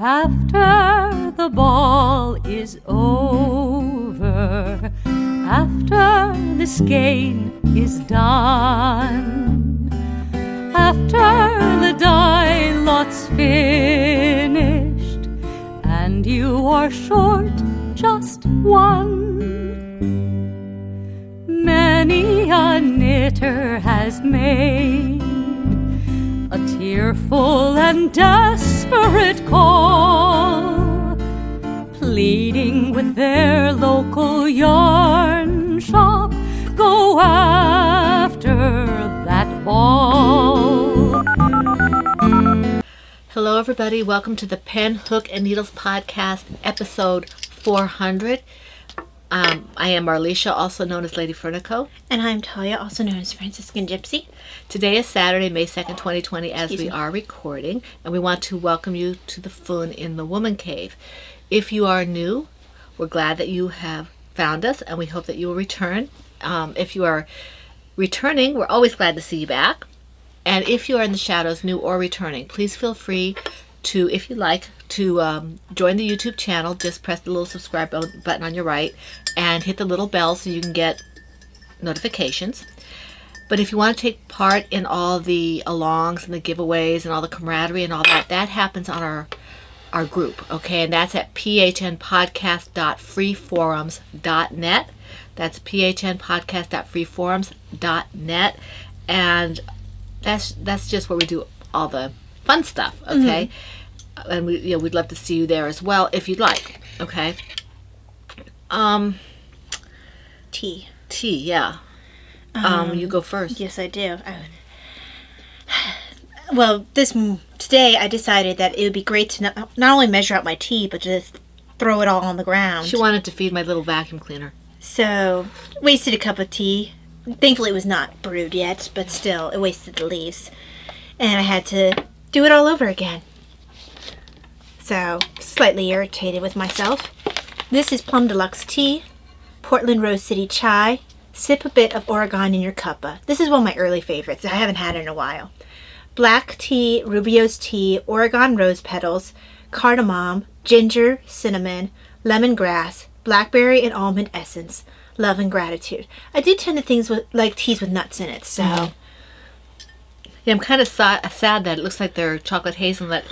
After the ball is over, after this game is done, after the die lot's finished, and you are short just one, many a knitter has made a tearful and desperate call, pleading with their local yarn shop, go after that ball. Hello everybody, welcome to the Pen, Hook, and Needles podcast, episode 400. I am Marlisha, also known as Lady Fernico. And I'm Talia, also known as Franciscan Gypsy. Today is Saturday, May 2nd, 2020, as we are recording, and we want to welcome you to the Fun in the Woman Cave. If you are new, we're glad that you have found us, and we hope that you will return. If you are returning, we're always glad to see you back. And if you are in the shadows, new or returning, please feel free to, if you like, to join the YouTube channel. Just press the little subscribe button on your right and hit the little bell so you can get notifications. But if you want to take part in all the alongs and the giveaways and all the camaraderie and all that, that happens on our group, okay? And that's at phnpodcast.freeforums.net. That's phnpodcast.freeforums.net. And that's just where we do all the fun stuff, okay? And we'd love to see you there as well if you'd like, okay? Tea, yeah. You go first. Yes, I do. Well, today I decided that it would be great to not only measure out my tea, but just throw it all on the ground. She wanted to feed my little vacuum cleaner. So, wasted a cup of tea. Thankfully, it was not brewed yet, but still, it wasted the leaves. And I had to do it all over again. So, slightly irritated with myself. This is Plum Deluxe tea, Portland Rose City chai. Sip a bit of Oregon in your cuppa. This is one of my early favorites. I haven't had it in a while. Black tea, Rubio's tea, Oregon rose petals, cardamom, ginger, cinnamon, lemongrass, blackberry and almond essence. Love and gratitude. I do tend to like teas with nuts in it, so. Yeah, I'm kind of sad that it looks like their chocolate hazelnut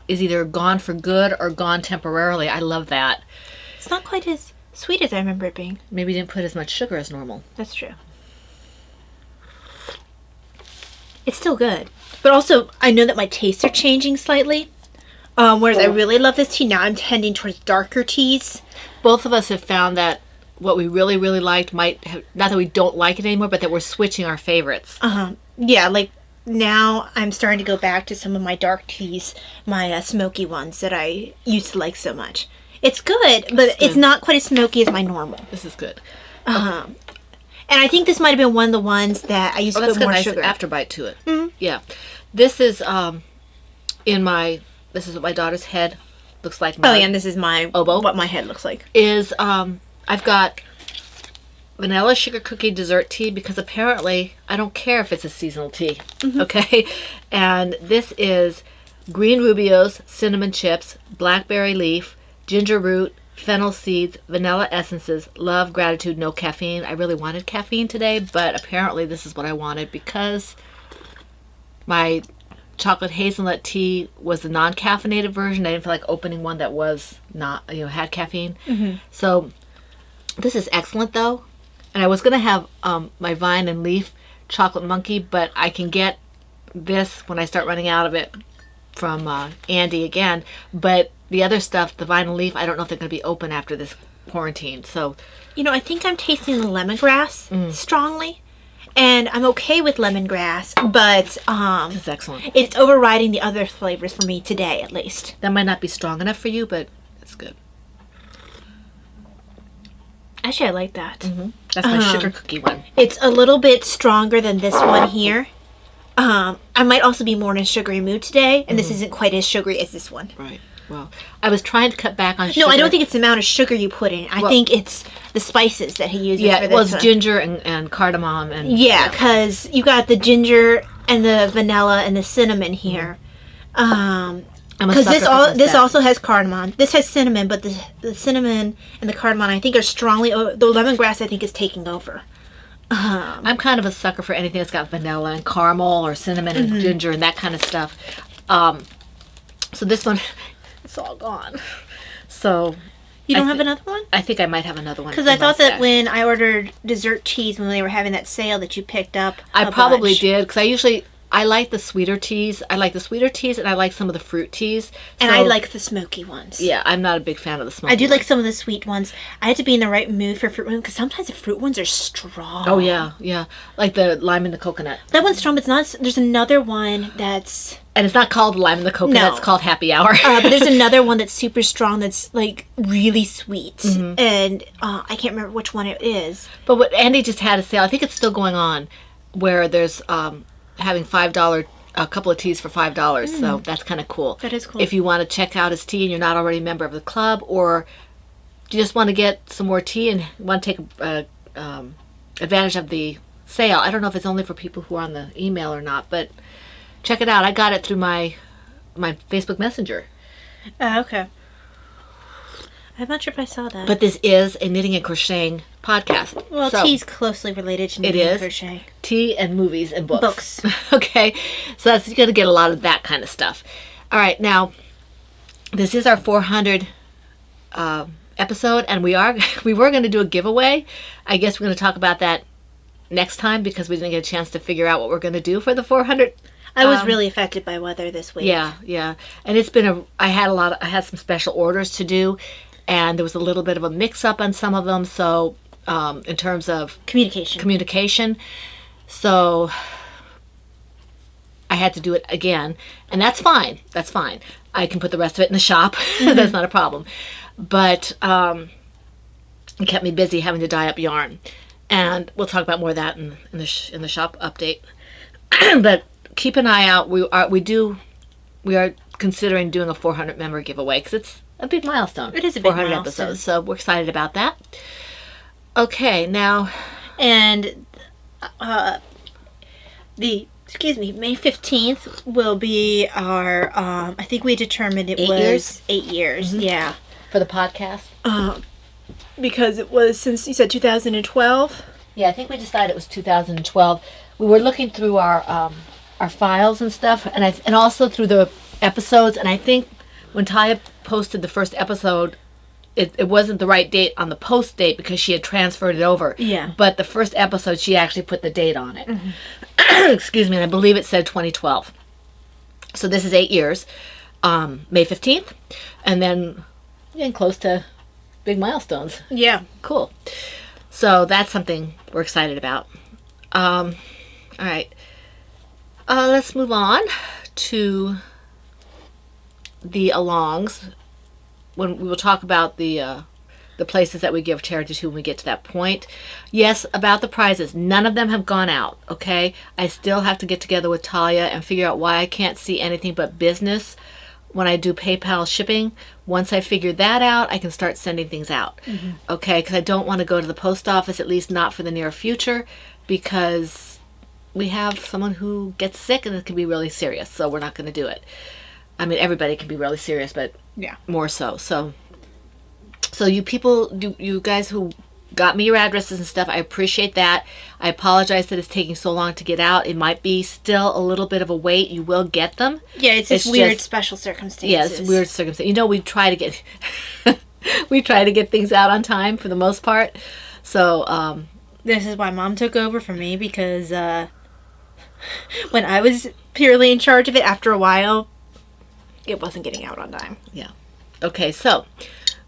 is either gone for good or gone temporarily. I love that. It's not quite as sweet as I remember it being. Maybe you didn't put as much sugar as normal. That's true. It's still good. But also, I know that my tastes are changing slightly. Whereas I really love this tea, now I'm tending towards darker teas. Both of us have found that what we really, really liked might have, not that we don't like it anymore, but that we're switching our favorites. Yeah, like now I'm starting to go back to some of my dark teas, my smoky ones that I used to like so much. It's good, but it's not quite as smoky as my normal. This is good. And I think this might have been one of the ones that I used to put more nice sugar. Afterbite to it. Mm-hmm. Yeah, this is this is what my daughter's head looks like. And this is my oboe. What my head looks like is I've got vanilla sugar cookie dessert tea because apparently I don't care if it's a seasonal tea, okay? And this is green rubios, cinnamon chips, blackberry leaf, ginger root, fennel seeds, vanilla essences, love, gratitude, no caffeine. I really wanted caffeine today, but apparently this is what I wanted because my chocolate hazelnut tea was the non-caffeinated version. I didn't feel like opening one that was not, had caffeine. So this is excellent though. And I was going to have my vine and leaf chocolate monkey, but I can get this when I start running out of it from Andy again. But the other stuff, the vine and leaf, I don't know if they're going to be open after this quarantine. So, I think I'm tasting the lemongrass strongly. And I'm okay with lemongrass, but this is excellent. It's overriding the other flavors for me today, at least. That might not be strong enough for you, but it's good. Actually, I like that. That's my sugar cookie one. It's a little bit stronger than this one here. I might also be more in a sugary mood today, and this isn't quite as sugary as this one. Right. Well, I was trying to cut back on sugar. No, I don't think it's the amount of sugar you put in. I think it's the spices that he uses for this well, it's one. ginger and cardamom. And Yeah, because you got the ginger and the vanilla and the cinnamon here. I Because sucker for this that. also has cardamom. This has cinnamon, but the cinnamon and the cardamom I think are strongly. The lemongrass I think is taking over. I'm kind of a sucker for anything that's got vanilla and caramel or cinnamon and ginger and that kind of stuff. So this one, it's all gone. So You don't have another one? I think I might have another one. Because I thought that when I ordered dessert teas when they were having that sale that you picked up. I probably bunch. did, because I like the sweeter teas. I like the sweeter teas, and I like some of the fruit teas. And So, I like the smoky ones. Yeah, I'm not a big fan of the smoky I do ones. like some of the sweet ones. I had to be in the right mood for fruit ones because sometimes the fruit ones are strong. Oh, yeah, yeah. Like the lime and the coconut. That one's strong, but it's not. There's another one that's. And it's not called lime and the coconut, No. it's called happy hour. But there's another one that's super strong that's like really sweet. And I can't remember which one it is. But what Andy just had a sale, I think it's still going on, where there's having $5, a couple of teas for $5. So that's kind of cool. That is cool. If you want to check out his tea and you're not already a member of the club, or you just want to get some more tea and want to take advantage of the sale. I don't know if it's only for people who are on the email or not, but check it out. I got it through my Facebook Messenger. Okay. I'm not sure if I saw that. But this is a knitting and crocheting podcast. well, So, tea's closely related to knitting is. and crochet. tea and movies and books. Books. Okay, so that's, you're going to get a lot of that kind of stuff. All right, now, this is our 400 episode, and we were going to do a giveaway. I guess we're going to talk about that next time because we didn't get a chance to figure out what we're going to do for the 400. I was really affected by weather this week. Yeah, and it's been I had some special orders to do, and there was a little bit of a mix-up on some of them. So, in terms of communication, so I had to do it again, and that's fine. That's fine. I can put the rest of it in the shop. That's not a problem. But it kept me busy having to dye up yarn, and we'll talk about more of that in the shop update. But keep an eye out. We are considering doing a 400 member giveaway because it's a big milestone. It is a big 400 milestone. episodes, so we're excited about that. Okay, now And May 15th will be our, I think we determined it 8 was years? 8 years. Yeah. for the podcast. Because it was since you said 2012. Yeah, I think we decided it was 2012. We were looking through our files and stuff, and also through the episodes. And I think when Taya posted the first episode, it wasn't the right date on the post date because she had transferred it over. Yeah. But the first episode, she actually put the date on it. Excuse me, and I believe it said 2012. So this is 8 years. May 15th, and then getting close to big milestones. Yeah. Cool. So that's something we're excited about. All right. Let's move on to the alongs. When we will talk about the places that we give charity to when we get to that point. Yes, about the prizes. None of them have gone out, okay? I still have to get together with Talia and figure out why I can't see anything but business when I do PayPal shipping. Once I figure that out, I can start sending things out. Okay, because I don't want to go to the post office, at least not for the near future, because we have someone who gets sick and it can be really serious, so we're not going to do it. I mean, everybody can be really serious, but Yeah. more so. So you people, you guys who got me your addresses and stuff, I appreciate that. I apologize that it's taking so long to get out. It might be still a little bit of a wait. You will get them. Yeah, it's It's weird just- special circumstances. Yes, weird circumstances. You know, we try to get we try to get things out on time for the most part. So This is why Mom took over for me because when I was purely in charge of it, after a while, it wasn't getting out on time. yeah. Okay, so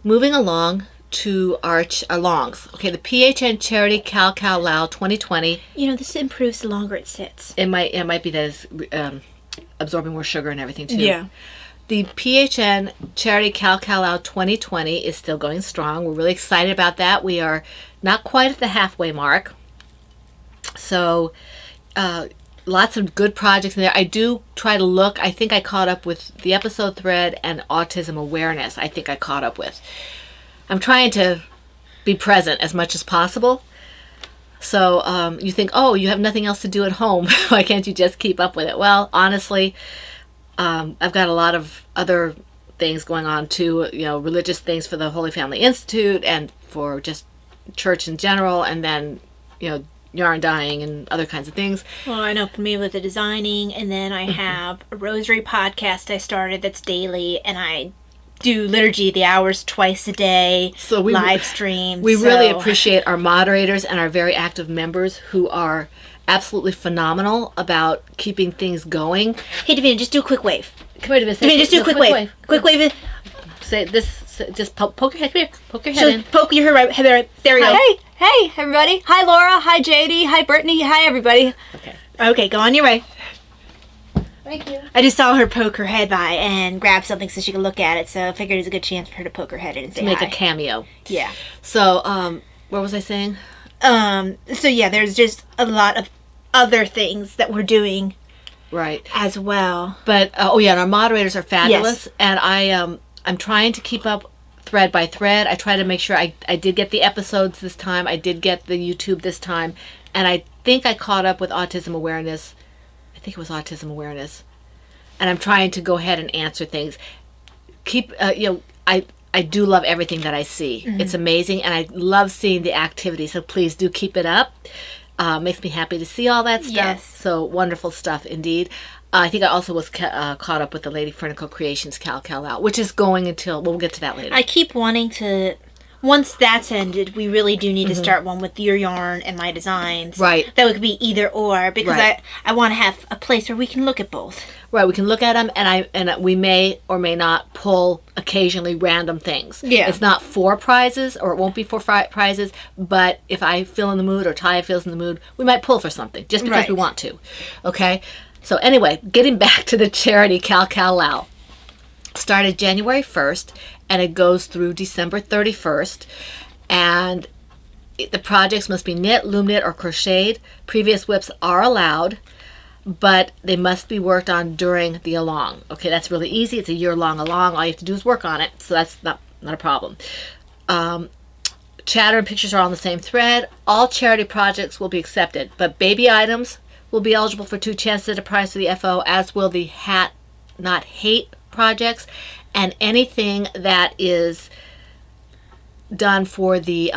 moving along to our alongs. Okay, the PHN Charity Cal Cal Lao 2020. You know, this improves the longer it sits. It might be that it's absorbing more sugar and everything too. The PHN Charity Cal Cal Lao 2020 is still going strong. We're really excited about that. We are not quite at the halfway mark. So, lots of good projects in there. I do try to look. I think I caught up with the episode thread and Autism Awareness. I think I caught up with. I'm trying to be present as much as possible. So you think, oh, you have nothing else to do at home. Why can't you just keep up with it? Well, honestly, I've got a lot of other things going on too, religious things for the Holy Family Institute and for just church in general, and then, yarn dyeing and other kinds of things. Well, I know for me with the designing, and then I have a Rosary podcast I started that's daily, and I do liturgy the hours twice a day, so live stream. We really appreciate our moderators and our very active members who are absolutely phenomenal about keeping things going. Hey, Davina, just do a quick wave. Come here, Davina. Davina, just do a quick wave. Quick wave. Say this. Just poke your head. Come here. Poke your head in. Poke your head right. There we go. Hey, everybody. Hi, Laura. Hi, JD. Hi, Brittany. Hi, everybody. Okay, go on your way. Thank you. I just saw her poke her head by and grab something so she could look at it, so I figured it was a good chance for her to poke her head in and say hi. To make a cameo. Yeah. So, what was I saying? So yeah, there's just a lot of other things that we're doing. Right. As well. But, and our moderators are fabulous. Yes. And I'm trying to keep up thread by thread. I try to make sure I did get the episodes this time. I did get the YouTube this time. And I think I caught up with Autism Awareness. I think it was Autism Awareness. And I'm trying to go ahead and answer things. I do love everything that I see. Mm-hmm. It's amazing. And I love seeing the activity. So please do keep it up. Makes me happy to see all that stuff. Yes. So wonderful stuff indeed. I think I also was caught up with the Lady Fernico Creations Cal out, which is going until, we'll get to that later. I keep wanting to, once that's ended, we really do need to start one with your yarn and my designs. Right. That would be either or, because I want to have a place where we can look at both. Right, we can look at them, and we may or may not pull occasionally random things. Yeah. It's not for prizes, or it won't be for prizes, but if I feel in the mood or Taya feels in the mood, we might pull for something, just because we want to. Okay? So anyway, getting back to the charity Cal Lao. Started January 1st, and it goes through December 31st, and the projects must be knit, loom knit, or crocheted. Previous whips are allowed, but they must be worked on during the along. Okay, that's really easy. It's a year-long along. All you have to do is work on it, so that's not a problem. Chatter and pictures are on the same thread. All charity projects will be accepted, but baby items will be eligible for 2 chances at a prize for the FO, as will the Hat Not Hate projects, and anything that is done for the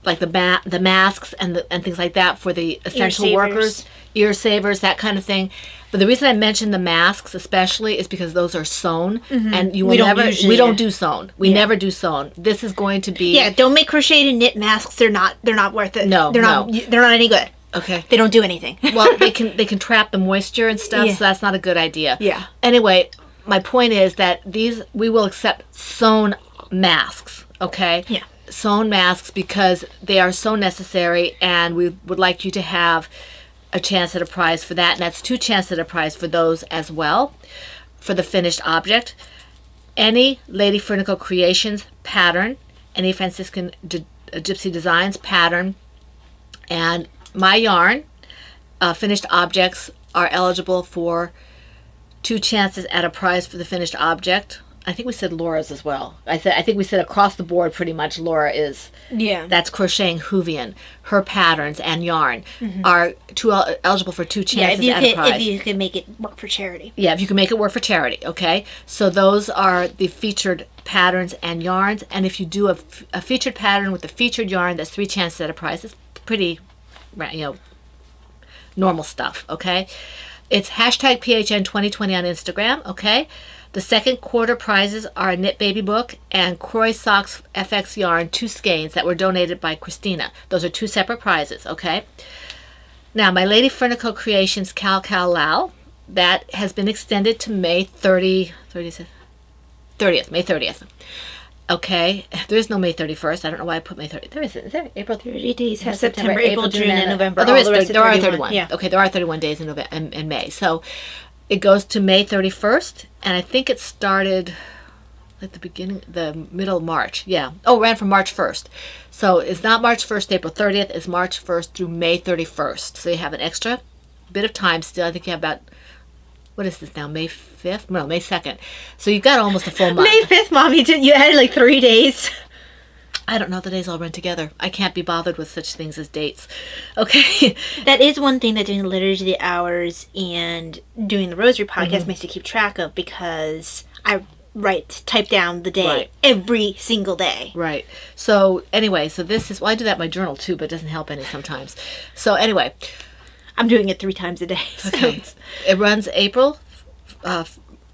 like the masks and things like that for the essential workers, ear savers, that kind of thing. But the reason I mention the masks especially is because those are sewn, and we don't do sewn. We never do sewn. This is going to be don't make crocheted and knit masks. They're not worth it. No, they're not any good. Okay. They don't do anything. Well, they can trap the moisture and stuff, so that's not a good idea. Yeah. Anyway, my point is that we will accept sewn masks, okay? Yeah. Sewn masks, because they are so necessary, and we would like you to have a chance at a prize for that, and that's 2 chances at a prize for those as well, for the finished object. Any Lady Fernico Creations pattern, any Franciscan Gypsy Designs pattern, and my yarn, finished objects are eligible for 2 chances at a prize for the finished object. I think we said Laura's as well. I think we said across the board pretty much Laura is. Yeah. That's Crocheting Hoovian. Her patterns and yarn are eligible for 2 chances at a prize. If you can make it work for charity. Yeah, if you can make it work for charity, okay? So those are the featured patterns and yarns, and if you do a featured pattern with a featured yarn, that's 3 chances at a prize. It's pretty, normal stuff, okay? It's hashtag PHN2020 on Instagram, okay? The second quarter prizes are a Knit Baby book and Croy Socks FX yarn, 2 skeins that were donated by Christina. Those are 2 separate prizes, okay? Now, my Lady Fernico Creations Cal Lao, that has been extended to May 30th. Okay, there is no May 31st. I don't know why I put May 30th. There is April 30 days have September, April, June, and November. Oh, there are 31. Yeah. Okay, there are 31 days in May. So it goes to May 31st, and I think it started at the middle of March. Yeah. Oh, it ran from March 1st. So it's not March 1st to April 30th. It's March 1st through May 31st. So you have an extra bit of time still. I think you have about, what is this now, May 5th? No, May 2nd. So you've got almost a full month. May 5th, Mom, you added like 3 days. I don't know. The days all run together. I can't be bothered with such things as dates. Okay. That is one thing that doing the Liturgy of the Hours and doing the Rosary Podcast makes you keep track of, because I type down the day every single day. Right. So anyway, this is, well, I do that in my journal too, but it doesn't help any sometimes. So anyway. I'm doing it 3 times a day. Okay. It runs March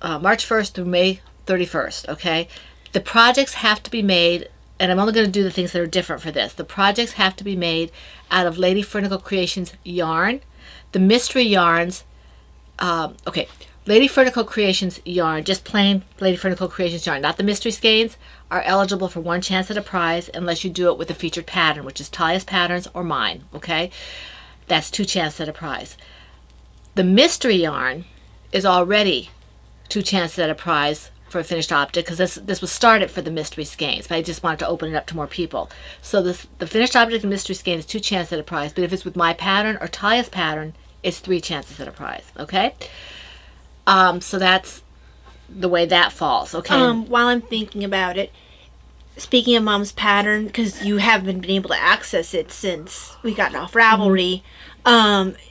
1st through May 31st. Okay. The projects have to be made, and I'm only going to do the things that are different for this. The projects have to be made out of Lady Fernicle Creations yarn. The mystery yarns, Lady Fernicle Creations yarn, just plain Lady Fernicle Creations yarn, not the mystery skeins, are eligible for 1 chance at a prize unless you do it with a featured pattern, which is Talia's Patterns or mine, okay? That's 2 chances at a prize. The mystery yarn is already 2 chances at a prize for a finished object, because this was started for the mystery skeins, but I just wanted to open it up to more people. So the finished object and mystery skein is 2 chances at a prize, but if it's with my pattern or Talia's pattern, it's 3 chances at a prize, okay? So that's the way that falls, okay? While I'm thinking about it, speaking of Mom's pattern, because you haven't been able to access it since we got off Ravelry,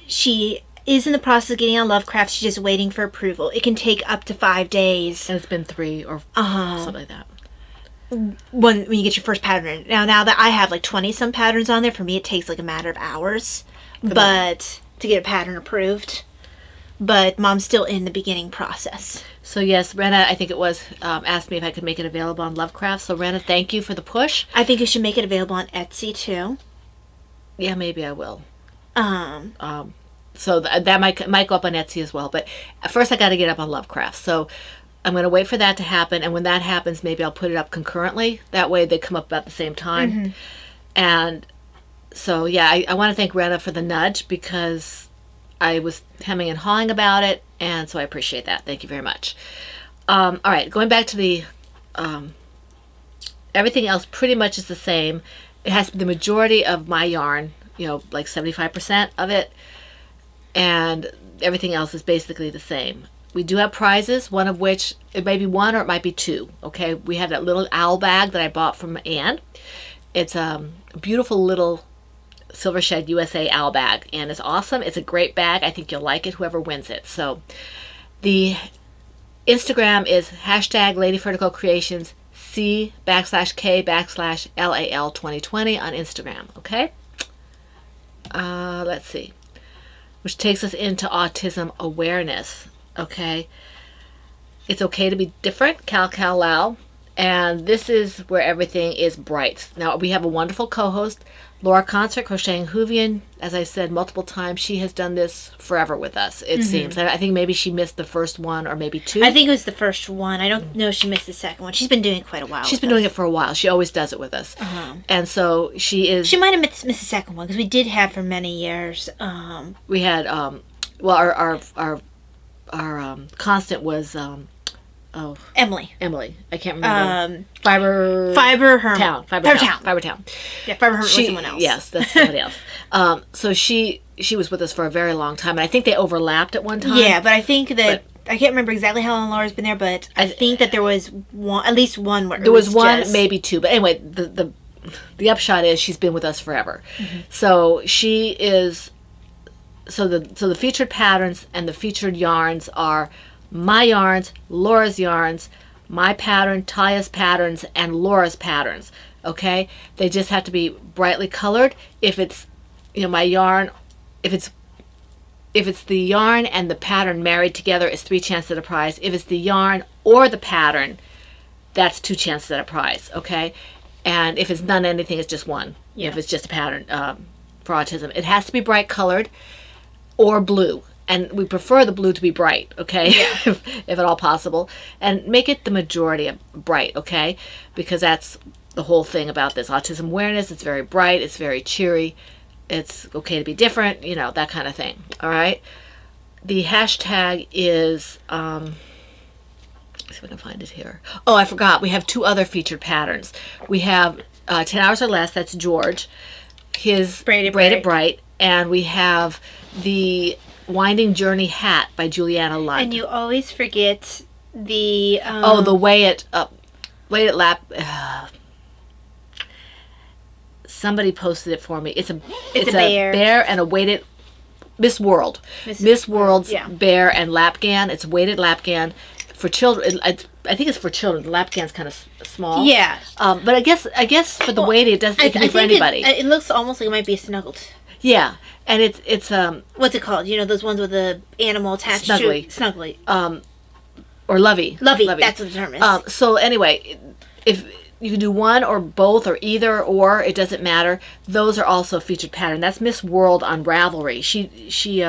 she is in the process of getting on Lovecraft. She's just waiting for approval. It can take up to 5 days. And it's been 3 or something like that. When you get your first pattern. Now that I have like 20-some patterns on there, for me it takes like a matter of hours. But to get a pattern approved. But Mom's still in the beginning process. So yes, Rena, I think it was, asked me if I could make it available on Lovecraft. So Rena, thank you for the push. I think you should make it available on Etsy too. Yeah, maybe I will. So that might go up on Etsy as well. But first I got to get up on Lovecraft. So I'm going to wait for that to happen. And when that happens, maybe I'll put it up concurrently. That way they come up about the same time. Mm-hmm. And so, yeah, I want to thank Rena for the nudge, because I was hemming and hawing about it, and so I appreciate that. Thank you very much. All right, going back to the everything else pretty much is the same. It has the majority of my yarn, like 75% of it, and everything else is basically the same. We do have prizes, one of which, it may be 1 or it might be 2, okay? We have that little owl bag that I bought from Anne. It's a beautiful little Silver Shed USA owl bag, and it's awesome. It's a great bag. I think you'll like it, whoever wins it. So the Instagram is #Lady Fernicle Creations C/K/LAL2020 on Instagram. Okay. Let's see, which takes us into Autism Awareness. Okay. It's okay to be different, Cal Lau, and this is where everything is bright. Now we have a wonderful co-host, Laura Concert, Crocheting Hoovian. As I said multiple times, she has done this forever with us, it seems. I think maybe she missed the first one or maybe 2. I think it was the first one. I don't know if she missed the second one. She's been doing it quite a while. She's been doing it for a while. She always does it with us. And so she is... She might have missed the second one, because we did have for many years. We had, our constant was... Emily. I can't remember. Fiber Town. Yeah, Fiber Hermit was someone else. Yes, that's somebody else. So she was with us for a very long time, and I think they overlapped at one time. Yeah, but I think that I can't remember exactly how long Laura's been there, but I think that there was at least one where there was one, maybe 2. But anyway, the upshot is she's been with us forever. So she is. So the featured patterns and the featured yarns are my yarns, Laura's yarns, my pattern, Talia's patterns, and Laura's patterns. Okay, they just have to be brightly colored. If it's my yarn, if it's the yarn and the pattern married together, it's 3 chances at a prize. If it's the yarn or the pattern, that's 2 chances at a prize. Okay, and if it's none anything, it's just 1. If it's just a pattern for autism, it has to be bright colored or blue. And we prefer the blue to be bright, okay, if at all possible. And make it the majority of bright, okay, because that's the whole thing about this. Autism Awareness, it's very bright, it's very cheery, it's okay to be different, that kind of thing, all right? The hashtag is, let's see if I can find it here. Oh, I forgot. We have 2 other featured patterns. We have 10 Hours or Less, that's George, his Braided Bright, and we have the Winding Journey Hat by Juliana Lund. And you always forget the... the Way It Lap... somebody posted it for me. It's a bear. Bear and a weighted Miss World. Miss World's bear and lapgan. It's a weighted lapgan for children. I think it's for children. The lapgan's kind of small. Yeah. But I guess for the weighted, it can be for anybody. It looks almost like it might be snuggled. Yeah, and it's what's it called? You know, those ones with the animal attached Snuggly. to Snuggly. Or Lovey. Lovey. That's what the term is. So anyway, if you can do one or both or either or, it doesn't matter. Those are also a featured pattern. That's Miss World on Ravelry. She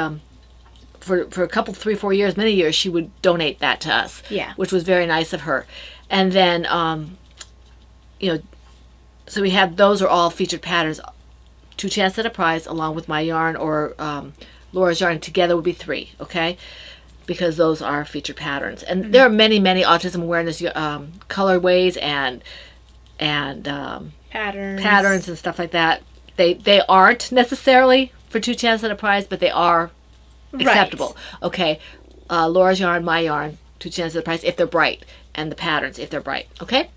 for a couple, 3-4 years, many years, she would donate that to us. Yeah. Which was very nice of her. And then, so we have, those are all featured patterns. 2 chances at a prize, along with my yarn or Laura's yarn. Together would be 3, okay? Because those are featured patterns. And there are many, many Autism Awareness colorways and patterns and stuff like that. They aren't necessarily for 2 chances at a prize, but they are acceptable. Right. Okay. Laura's yarn, my yarn, 2 chances at a prize if they're bright, and the patterns if they're bright. Okay?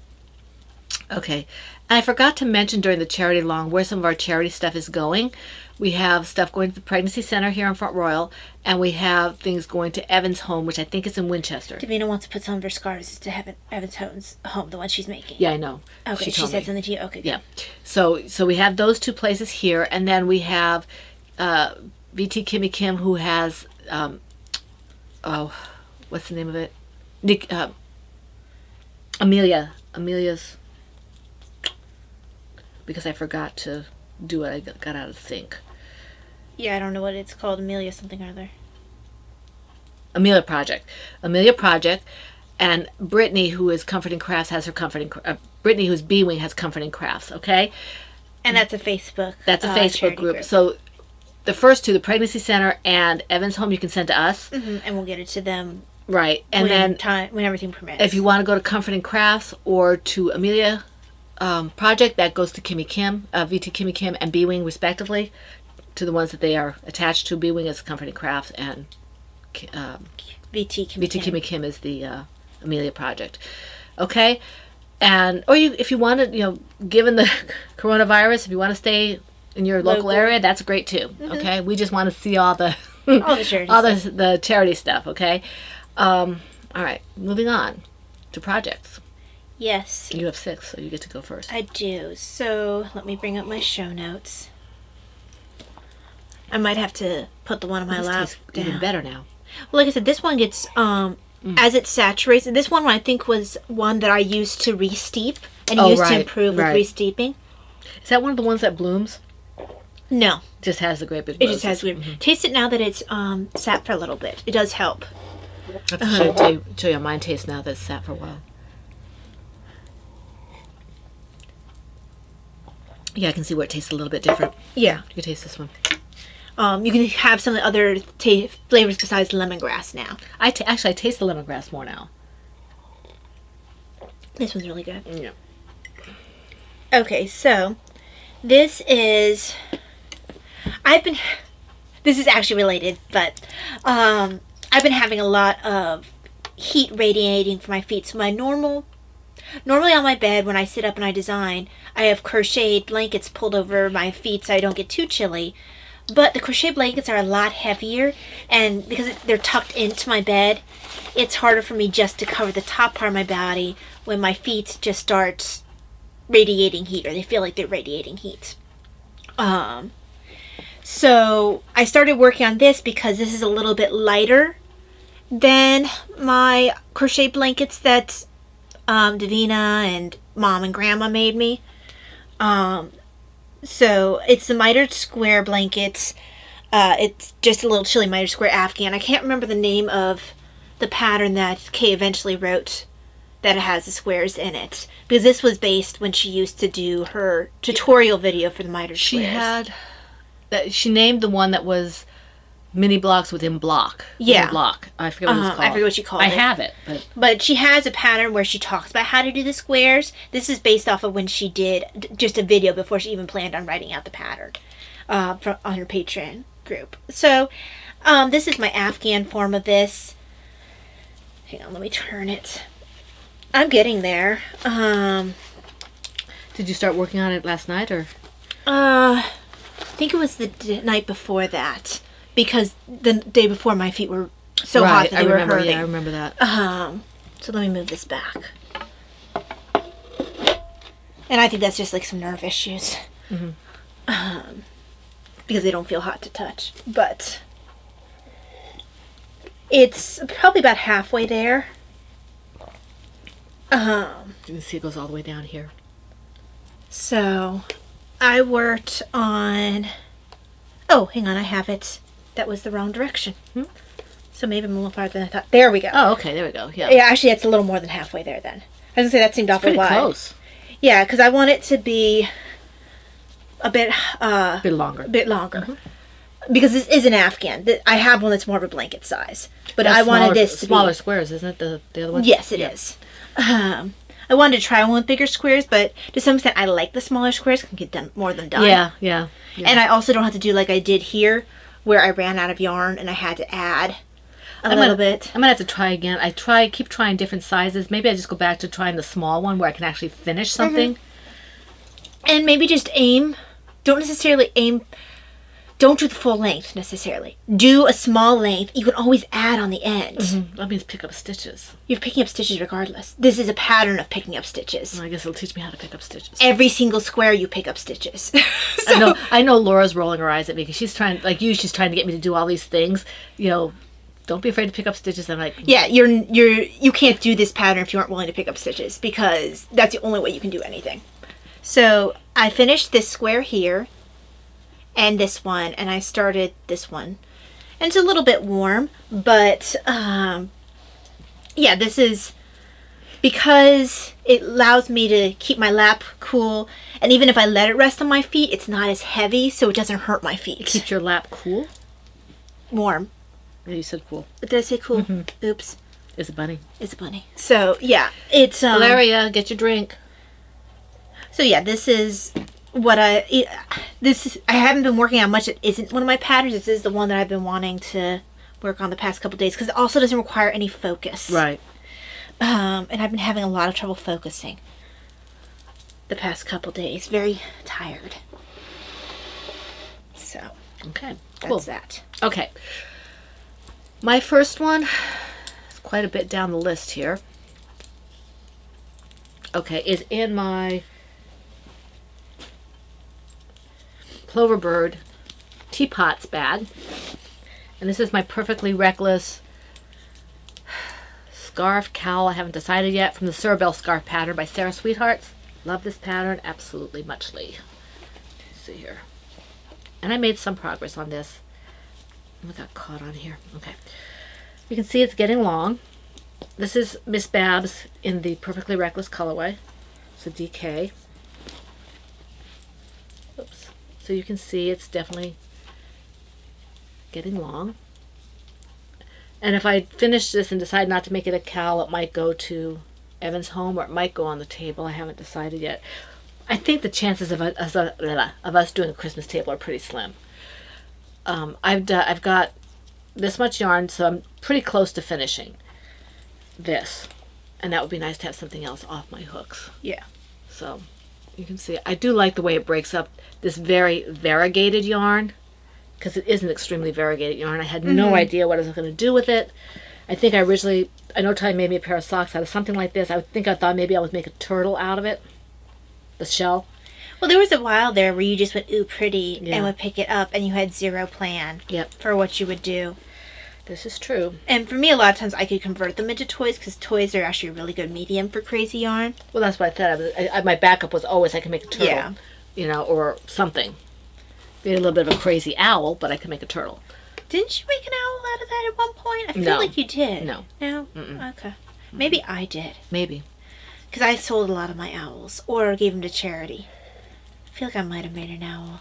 Okay. And I forgot to mention during the charity long where some of our charity stuff is going. We have stuff going to the pregnancy center here in Front Royal, and we have things going to Evan's home, which I think is in Winchester. Davina wants to put some of her scarves to Evan's home, the one she's making. Yeah, I know. Okay, she said something to you. Okay, good. Yeah. So we have those 2 places here, and then we have VT Kimmy Kim, who has what's the name of it? Amelia's. Because I forgot to do it, I got out of sync. Yeah, I don't know what it's called. Amelia something or other. Amelia Project, and Brittany, who is Comforting Crafts, has her Brittany, who's B-Wing, has Comforting Crafts. Okay, and that's a Facebook. That's a Facebook group. So the first 2, the Pregnancy Center and Evan's Home, you can send to us, and we'll get it to them. Right, and when everything permits. If you want to go to Comforting Crafts or to Amelia Project, that goes to Kimmy Kim, VT Kimmy Kim and B-Wing respectively, to the ones that they are attached to. B-Wing is Comforting Crafts, and VT Kimmy Kim is the Amelia Project. Okay, and or if you want to, given the coronavirus, if you want to stay in your local area, that's great too. Okay, we just want to see all the the charity stuff. Okay, all right, moving on to projects. Yes. You have 6, so you get to go first. I do. So let me bring up my show notes. I might have to put the one on my lap down. Even better now. Well, like I said, this one gets as it saturates. This one I think was one that I used to re-steep and to improve with re-steeping. Is that one of the ones that blooms? No. Just has the great big roses. It just has weird. Taste it now that it's sat for a little bit. It does help. I have to show you mine taste now that it's sat for a while. Yeah, I can see where it tastes a little bit different. Yeah. You can taste this one. You can have some of the other flavors besides lemongrass now. I taste the lemongrass more now. This one's really good. Yeah. Okay, so this is... This is actually related, but I've been having a lot of heat radiating from my feet. So normally on my bed when I sit up and I design, I have crocheted blankets pulled over my feet so I don't get too chilly. But the crochet blankets are a lot heavier, and because they're tucked into my bed, it's harder for me just to cover the top part of my body when my feet just start radiating heat, or they feel like they're radiating heat. So I started working on this because this is a little bit lighter than my crochet blankets that Davina and Mom and Grandma made me. So it's the Mitered square blankets. It's just a little chilly Mitered square Afghan. I can't remember the name of the pattern that Kay eventually wrote that has the squares in it, because this was based when she used to do her tutorial video for the Mitered squares. She named the one that was mini blocks within block. Yeah. Block. I forget what it's called. I forget what she called it. I have it. But she has a pattern where she talks about how to do the squares. This is based off of when she did just a video before she even planned on writing out the pattern on her Patreon group. So this is my Afghan form of this. Hang on, let me turn it. I'm getting there. Did you start working on it last night, or? I think it was the night before that, because the day before my feet were so hot that they were hurting. Yeah, I remember that. So let me move this back. And I think that's just like some nerve issues. Because they don't feel hot to touch. But it's probably about halfway there. You can see it goes all the way down here. So I worked on... Oh, hang on, I have it. That was the wrong direction. So maybe I'm a little farther than I thought. There we go. Oh, okay, there we go. Yeah, Yeah, actually, it's a little more than halfway there then. I was going to say that seemed awfully wide. pretty close. Yeah, because I want it to be a bit Longer. Because this is an Afghan. I have one that's more of a blanket size, but That's I wanted smaller- this to smaller be squares, isn't it? The other one. Yes, it is. I wanted to try one with bigger squares, but to some extent, I like the smaller squares. Can get done more than done. Yeah. And I also don't have to do like I did here, where I ran out of yarn and I had to add a little bit. I'm gonna have to try again. Keep trying different sizes. Maybe I just go back to trying the small one where I can actually finish something. And maybe just aim. Don't necessarily aim. Don't do the full length necessarily. Do a small length. You can always add on the end. That means pick up stitches. You're picking up stitches regardless. This is a pattern of picking up stitches. I guess it'll teach me how to pick up stitches. Every single square you pick up stitches. I know Laura's rolling her eyes at me because she's trying, like you, she's trying to get me to do all these things. You know, don't be afraid to pick up stitches. I'm like, yeah, you can't do this pattern if you aren't willing to pick up stitches, because that's the only way you can do anything. So I finished this square here and this one, and I started this one. And it's a little bit warm, but yeah, this is because it allows me to keep my lap cool, and even if I let it rest on my feet, it's not as heavy, so it doesn't hurt my feet. keeps your lap cool. Warm. Yeah, you said cool. Did I say cool? Oops. It's a bunny. It's a bunny. So yeah, it's Valeria, get your drink. So yeah, this is what I haven't been working on much. It isn't one of my patterns. This is the one that I've been wanting to work on the past couple days, because it also doesn't require any focus. Right. And I've been having a lot of trouble focusing the past couple days. Very tired. So Okay. Cool. that's that. Okay. My first one is quite a bit down the list here. Okay, is in my Cloverbird teapots bag. And this is my Perfectly Reckless scarf cowl. I haven't decided yet, from the Cerebell scarf pattern by Sarah Sweethearts. Love this pattern absolutely muchly. Let's see here. And I made some progress on this. I got caught on here. Okay. You can see it's getting long. This is Miss Babs in the Perfectly Reckless colorway. It's a DK. Oops. So you can see it's definitely getting long. And if I finish this and decide not to make it a cowl, it might go to Evan's home, or it might go on the table. I haven't decided yet. I think the chances of us doing a Christmas table are pretty slim. I've got this much yarn, so I'm pretty close to finishing this, and that would be nice to have something else off my hooks. Yeah. So you can see I do like the way it breaks up this very variegated yarn, because it is an extremely variegated yarn. I had no idea what I was going to do with it. I think I know Ty made me a pair of socks out of something like this. I thought maybe I would make a turtle out of it, the shell. Well, there was a while there where you just went, ooh, pretty, Yeah. and would pick it up, and you had zero plan for what you would do. This is true. And for me, a lot of times I could convert them into toys, because toys are actually a really good medium for crazy yarn. Well, that's what I thought. My backup was always I can make a turtle, Yeah. Or something. Maybe a little bit of a crazy owl, but I can make a turtle. Didn't you make an owl out of that at one point? I feel No. like you did. No. No? Okay. Maybe I did. Maybe. Because I sold a lot of my owls, or gave them to charity. I feel like I might have made an owl.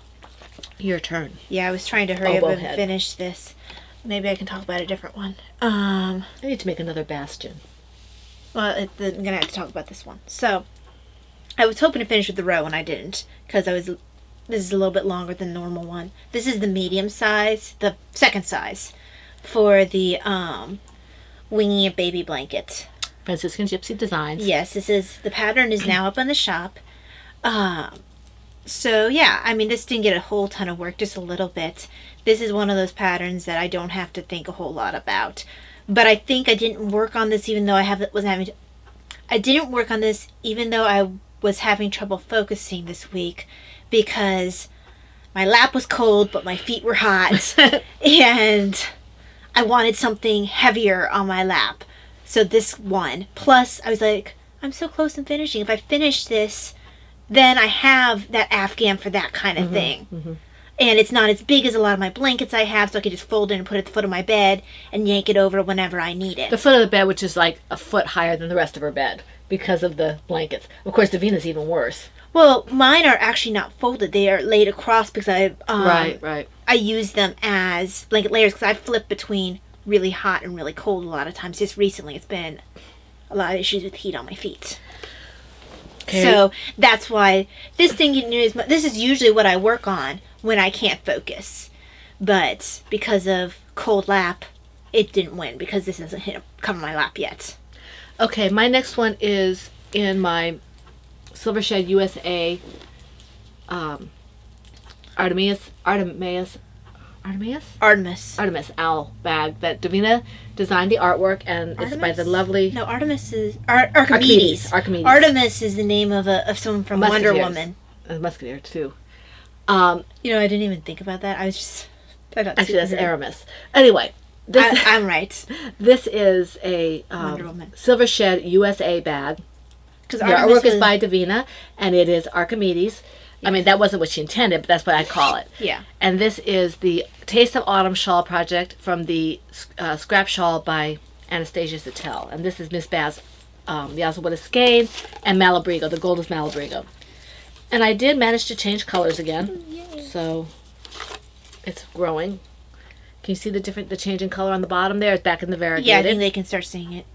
Your turn. Yeah, I was trying to hurry up and Oboehead. finish this. Maybe I can talk about a different one. I need to make another bastion. Well, I'm going to have to talk about this one. So, I was hoping to finish with the row, and I didn't. Because this is a little bit longer than the normal one. This is the medium size, the second size, for the Winging a Baby blanket. Franciscan Gypsy Designs. Yes, the pattern is now up on the shop. So, yeah, I mean, this didn't get a whole ton of work, just a little bit. This is one of those patterns that I don't have to think a whole lot about. But I think I didn't work on this even though I didn't work on this even though I was having trouble focusing this week because my lap was cold, but my feet were hot. And I wanted something heavier on my lap. So this one. Plus, I was like, I'm so close to finishing. If I finish this, then I have that Afghan for that kind of thing. Mm-hmm. And it's not as big as a lot of my blankets I have, so I can just fold it and put it at the foot of my bed and yank it over whenever I need it. The foot of the bed, which is like a foot higher than the rest of her bed because of the blankets. Of course, Davina's even worse. Well, mine are actually not folded. They are laid across because Right. I use them as blanket layers because I flip between really hot and really cold a lot of times. Just recently, it's been a lot of issues with heat on my feet. Okay. So that's why this thing this is usually what I work on when I can't focus. But because of cold lap, it didn't win because this doesn't cover my lap yet. Okay, my next one is in my Silver Shed USA Artemis owl bag that Davina designed the artwork, and it's by the lovely... No, Artemis is... Archimedes. Artemis is the name of someone from Wonder Woman. A musketeer, too. I didn't even think about that. I was just... Actually, that's Aramis. Anyway... I'm right. This is a Silver Shed USA bag. The artwork is by Davina, and it is Archimedes. Yes. I mean, that wasn't what she intended, but that's what I call it. Yeah. And this is the Taste of Autumn shawl project from the Scrap Shawl by Anastasia Sattel. And this is Miss Baz, the Oswald Skein, and Malabrigo, the gold is Malabrigo. And I did manage to change colors again. Yay. So it's growing. Can you see the change in color on the bottom there? It's back in the variegated. Yeah, I think they can start seeing it.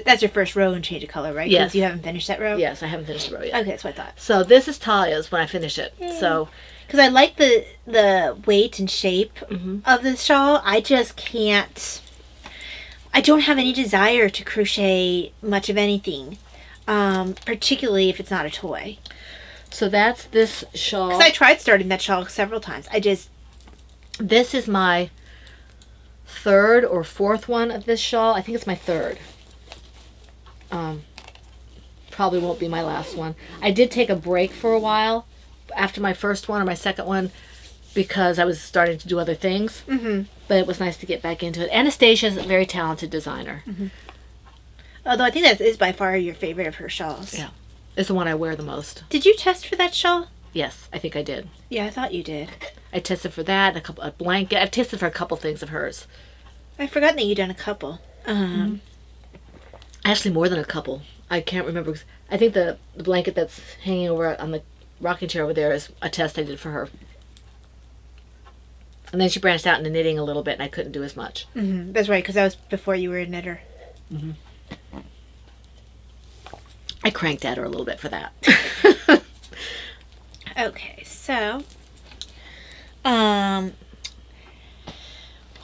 That's your first row and change of color, right? Yes. Because you haven't finished that row? Yes, I haven't finished the row yet. Okay, that's what I thought. So this is Talia's when I finish it. Yay. So, because I like the weight and shape of the shawl. I just can't... I don't have any desire to crochet much of anything. Particularly if it's not a toy. So that's this shawl. Because I tried starting that shawl several times. This is my third or fourth one of this shawl. I think it's my third. Probably won't be my last one. I did take a break for a while after my first one or my second one because I was starting to do other things. Mm-hmm. But it was nice to get back into it. Anastasia's a very talented designer. Mm-hmm. Although I think that is by far your favorite of her shawls. Yeah. It's the one I wear the most. Did you test for that shawl? Yes, I think I did. Yeah, I thought you did. I tested for that, a blanket. I've tested for a couple things of hers. I've forgotten that you've done a couple. Actually, more than a couple. I can't remember. I think the blanket that's hanging over on the rocking chair over there is a test I did for her. And then she branched out into knitting a little bit, and I couldn't do as much. Mm-hmm. That's right, because that was before you were a knitter. Mm-hmm. I cranked at her a little bit for that. Okay, so... Well,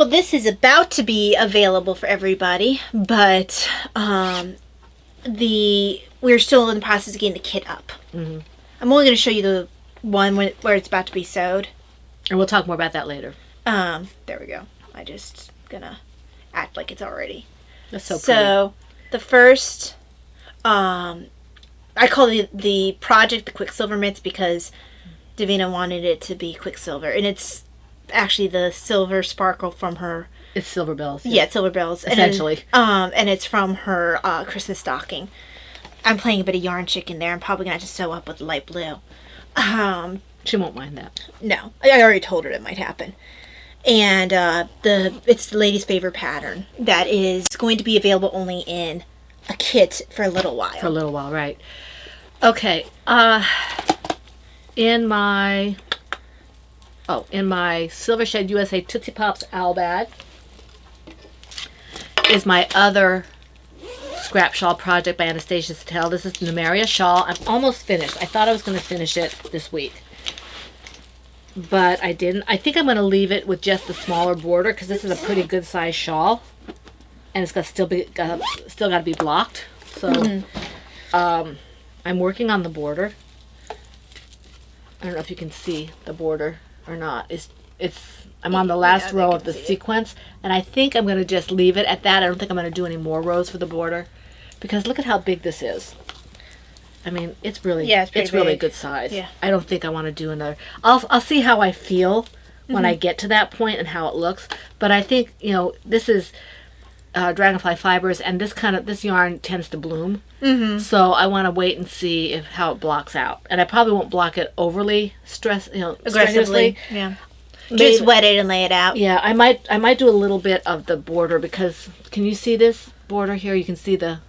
this is about to be available for everybody, but we're still in the process of getting the kit up. Mm-hmm. I'm only going to show you the one where it's about to be sewed. And we'll talk more about that later. There we go. I just gonna act like it's already. That's so pretty. So, the first, I call the project the Quicksilver Mitts because Davina wanted it to be Quicksilver, and it's actually the silver sparkle from her. It's Silver Bells. Yeah, it's Silver Bells. Essentially. And it's from her Christmas stocking. I'm playing a bit of yarn chicken there. I'm probably going to have to sew up with light blue. She won't mind that. No. I already told her it might happen. And it's the lady's favorite pattern that is going to be available only in a kit for a little while. For a little while, right. Okay. In my Silver Shed USA Tootsie Pops owl bag is my other scrap shawl project by Anastasia Sattel. This is the Numeria shawl. I'm almost finished. I thought I was going to finish it this week, but I didn't. I think I'm going to leave it with just the smaller border because this is a pretty good size shawl, and it's still got to be blocked. So I'm working on the border. I don't know if you can see the border or not. I'm on the last row of the sequence, and I think I'm going to just leave it at that. I don't think I'm going to do any more rows for the border, because look at how big this is. I mean, it's really it's really good size. Yeah. I don't think I want to do another. I'll see how I feel when I get to that point and how it looks. But I think, this is dragonfly fibers, and this yarn tends to bloom. Mm-hmm. So I want to wait and see how it blocks out. And I probably won't block it overly aggressively. Yeah. Just wet it and lay it out. Yeah, I might do a little bit of the border, because can you see this border here? You can see the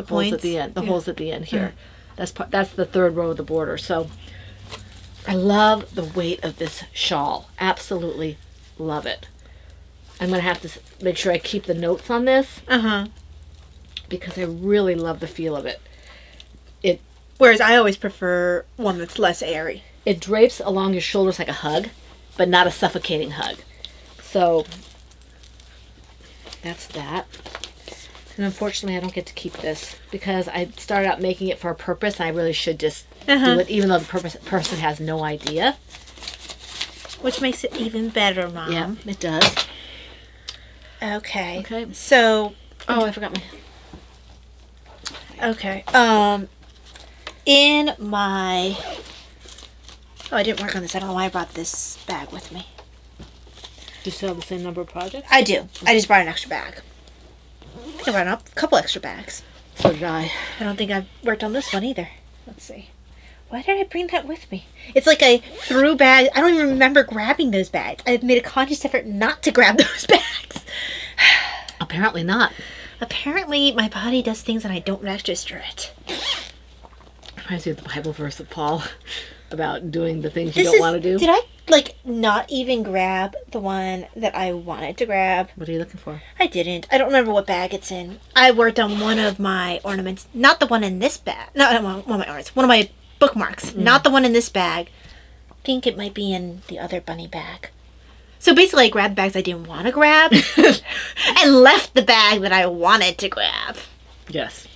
holes at the end. The holes at the end here. That's the third row of the border. So I love the weight of this shawl. Absolutely love it. I'm gonna have to make sure I keep the notes on this. Because I really love the feel of it. Whereas I always prefer one that's less airy. It drapes along your shoulders like a hug, but not a suffocating hug. So that's that. And unfortunately, I don't get to keep this, because I started out making it for a purpose, and I really should just do it, even though the person has no idea. Which makes it even better, Mom. Yeah, it does. Okay. So. Oh, I forgot my. Okay. In my. Oh, I didn't work on this. I don't know why I brought this bag with me. Do you still have the same number of projects? I do. I just brought an extra bag. I brought a couple extra bags. So did I. I don't think I've worked on this one either. Let's see. Why did I bring that with me? It's like I threw bags. I don't even remember grabbing those bags. I've made a conscious effort not to grab those bags. Apparently not. Apparently my body does things and I don't register it. Reminds me of the Bible verse of Paul about doing the things you don't want to do. Did I, not even grab the one that I wanted to grab? What are you looking for? I didn't. I don't remember what bag it's in. I worked on one of my ornaments. Not the one in this bag. No, one of my ornaments. One of my bookmarks. Not the one in this bag. I think it might be in the other bunny bag. So basically I grabbed bags I didn't want to grab and left the bag that I wanted to grab. Yes.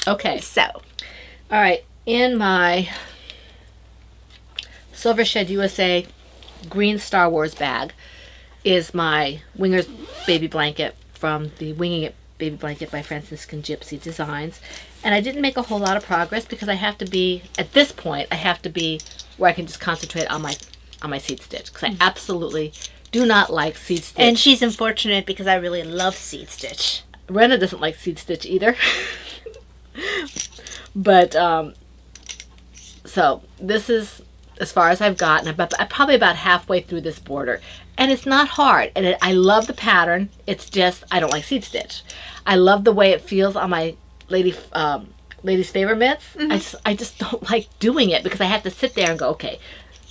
Okay. So. All right. In my Silver Shed USA green Star Wars bag is my Winger's baby blanket from the Winging It baby blanket by Franciscan Gypsy Designs. And I didn't make a whole lot of progress because I have to be, at this point, I have to be where I can just concentrate on my seed stitch, because I absolutely do not like seed stitch. And she's unfortunate because I really love seed stitch. Rena doesn't like seed stitch either. But, so this is as far as I've gotten. I'm probably about halfway through this border. And it's not hard. And I love the pattern. It's just, I don't like seed stitch. I love the way it feels on my Lady's Favor mitts. I just don't like doing it because I have to sit there and go, okay,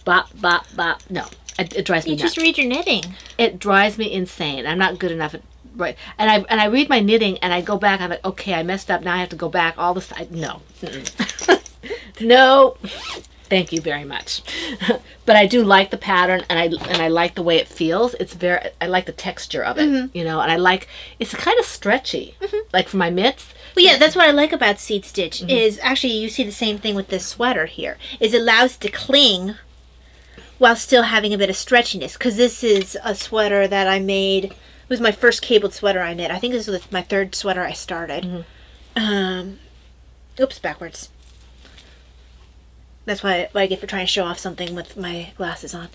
bop, bop, bop. No, it drives me nuts. You just read your knitting. It drives me insane. I'm not good enough at, right. And I read my knitting and I go back. I'm like, okay, I messed up. Now I have to go back all this. No. No. Thank you very much. But I do like the pattern, and I like the way it feels. I like the texture of it, and I like, it's kind of stretchy, like for my mitts. Well, yeah, that's what I like about seed stitch, is actually you see the same thing with this sweater here, is it allows it to cling while still having a bit of stretchiness, because this is a sweater that I made. It was my first cabled sweater I knit. I think this was my third sweater I started. Oops, backwards. That's what I get for trying to show off something with my glasses on.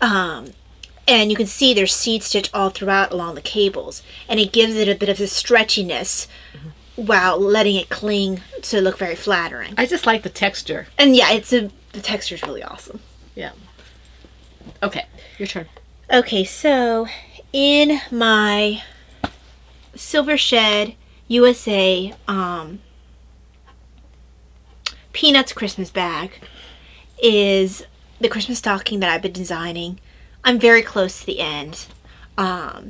And you can see there's seed stitch all throughout along the cables. And it gives it a bit of a stretchiness while letting it cling to look very flattering. I just like the texture. And yeah, the texture's really awesome. Yeah. Okay, your turn. Okay, so in my Silver Shed USA Peanuts Christmas bag is the Christmas stocking that I've been designing. I'm very close to the end. But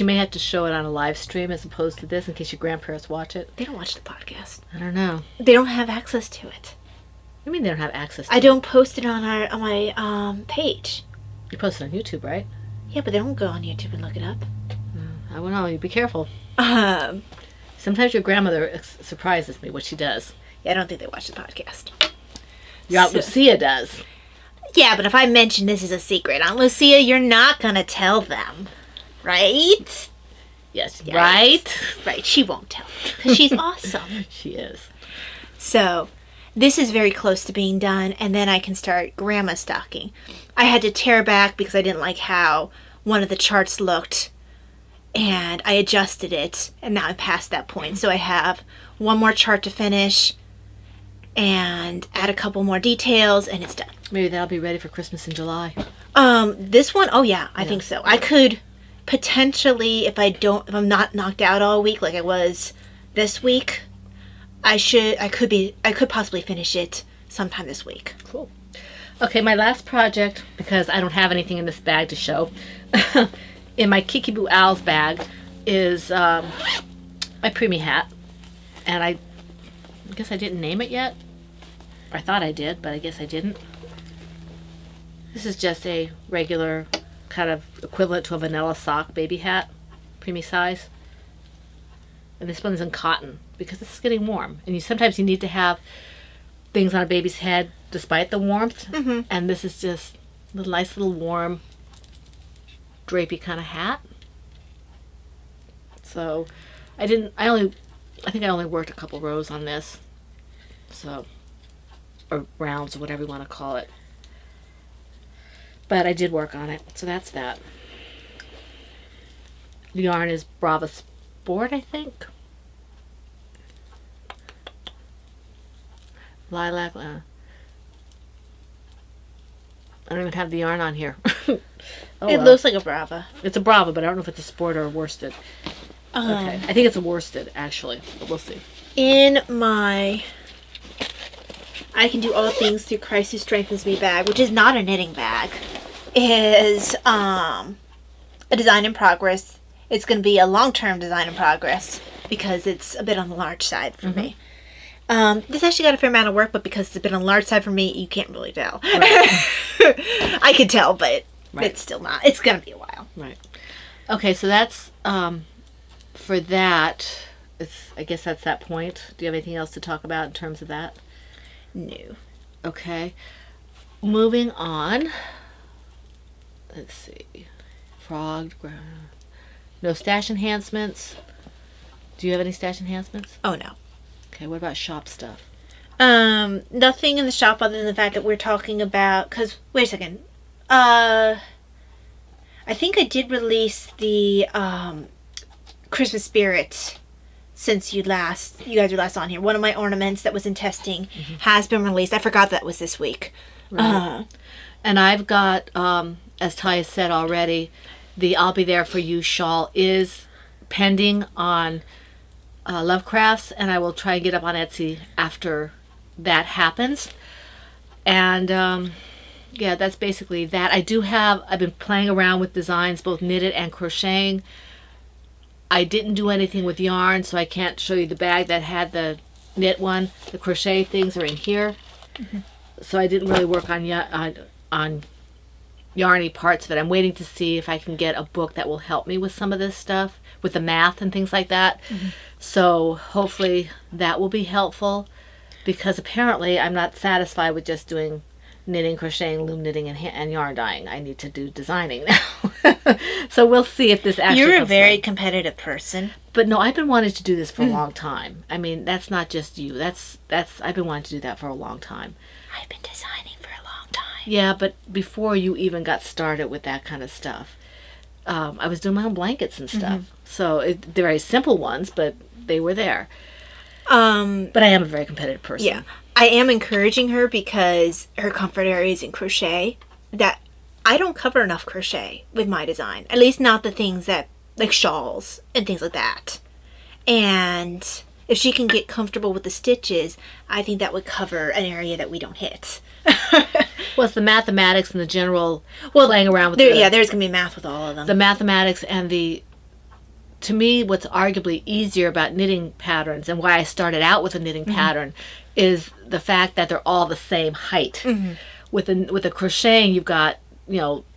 you may have to show it on a live stream as opposed to this in case your grandparents watch it. They don't watch the podcast. I don't know. They don't have access to it. What do you mean they don't have access to I don't post it on my page. You post it on YouTube, right? Yeah, but they don't go on YouTube and look it up. I don't know. You be careful. Sometimes your grandmother surprises me, what she does. Yeah, I don't think they watch the podcast. Your Aunt Lucia does. Yeah, but if I mention this is a secret, Aunt Lucia, you're not going to tell them. Right? Yes, right? Right, she won't tell. Because she's awesome. She is. So, this is very close to being done, and then I can start grandma stocking. I had to tear back because I didn't like how one of the charts looked, and I adjusted it, and now I'm past that point. So I have one more chart to finish, and add a couple more details, and it's done. Maybe that'll be ready for Christmas in July. This one, oh yeah, I think so. I could potentially, if I'm not knocked out all week like I was this week, I could possibly finish it sometime this week. Cool. Okay, my last project, because I don't have anything in this bag to show, in my Kiki Boo Owls bag is my preemie hat. And I guess I didn't name it yet. I thought I did, but I guess I didn't. This is just a regular kind of equivalent to a vanilla sock baby hat, preemie size. And this one's in cotton because it's getting warm. And sometimes you need to have things on a baby's head despite the warmth. Mm-hmm. And this is just a nice little warm, drapey kind of hat. So I think I only worked a couple rows on this. So, or rounds or whatever you want to call it. But I did work on it. So that's that. The yarn is Brava Sport, I think. Lilac. I don't even have the yarn on here. It looks like a Brava. It's a Brava, but I don't know if it's a sport or a worsted. Okay. I think it's a worsted, actually. But we'll see. In my I Can Do All Things Through Christ Who Strengthens Me bag, which is not a knitting bag, is a design in progress. It's going to be a long-term design in progress because it's a bit on the large side for me. This actually got a fair amount of work, but because it's a bit on the large side for me, you can't really tell. Right. I could tell, but it's still not. It's going to be a while. Right. Okay, so that's for that. I guess that's that point. Do you have anything else to talk about in terms of that? No. Okay. Moving on. Let's see. Frog. No stash enhancements. Do you have any stash enhancements? Oh, no. Okay, what about shop stuff? Nothing in the shop other than the fact that we're talking about... Because, wait a second. I think I did release the Christmas Spirit since you guys were last on here. One of my ornaments that was in testing has been released. I forgot that was this week. Right. And I've got, as Ty has said already, the I'll Be There For You shawl is pending on Lovecrafts, and I will try and get up on Etsy after that happens. And yeah, that's basically that. I've been playing around with designs, both knitted and crocheting. I didn't do anything with yarn, so I can't show you the bag that had the knit one. The crochet things are in here. So I didn't really work on yarny parts of it. I'm waiting to see if I can get a book that will help me with some of this stuff, with the math and things like that. So hopefully that will be helpful, because apparently I'm not satisfied with just doing knitting, crocheting, loom knitting, and yarn dyeing. I need to do designing now. So we'll see if this actually You're a very competitive person. But no, I've been wanting to do this for a long time. I mean, that's not just you. I've been wanting to do that for a long time. I've been designing for a long time. Yeah, but before you even got started with that kind of stuff, I was doing my own blankets and stuff. So they're very simple ones, but they were there. But I am a very competitive person. Yeah. I am encouraging her because her comfort area is in crochet. That I don't cover enough crochet with my design. At least not the things that, like shawls and things like that. And if she can get comfortable with the stitches, I think that would cover an area that we don't hit. Well, it's the mathematics and the general playing around with there's going to be math with all of them. The mathematics and to me, what's arguably easier about knitting patterns, and why I started out with a knitting pattern, is the fact that they're all the same height. With the crocheting, you've got,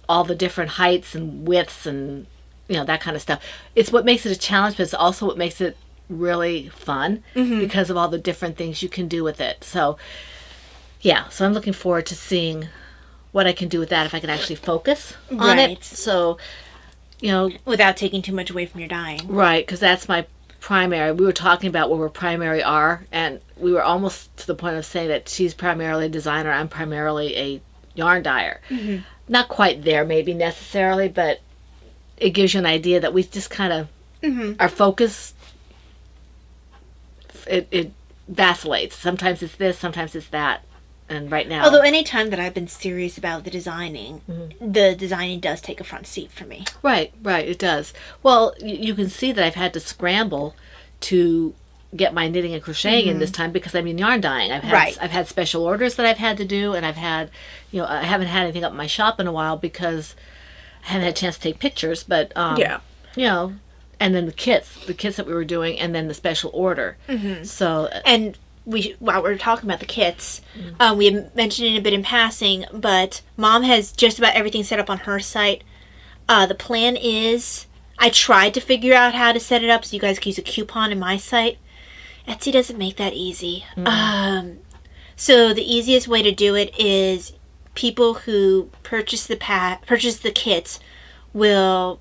all the different heights and widths and, that kind of stuff. It's what makes it a challenge, but it's also what makes it really fun because of all the different things you can do with it. So, yeah, so I'm looking forward to seeing what I can do with that if I can actually focus on it. So, you know, without taking too much away from your dyeing. Right, because that's my primary. We were talking about what our primary are, and we were almost to the point of saying that she's primarily a designer, I'm primarily a yarn dyer. Not quite there maybe necessarily, but it gives you an idea that we just kind of, our focus, it vacillates. Sometimes it's this, sometimes it's that. And right now... Although any time that I've been serious about the designing does take a front seat for me. Right, it does. Well, you can see that I've had to scramble to get my knitting and crocheting in this time because I'm in yarn dyeing. I've had special orders that I've had to do, and I've had, you know, I haven't had anything up in my shop in a while because I haven't had a chance to take pictures, but, you know, and then the kits that we were doing, and then the special order. So... And... while we're talking about the kits, we had mentioned it a bit in passing, but Mom has just about everything set up on her site. The plan is, I tried to figure out how to set it up so you guys can use a coupon in my site. Etsy doesn't make that easy. So the easiest way to do it is people who purchase the kits will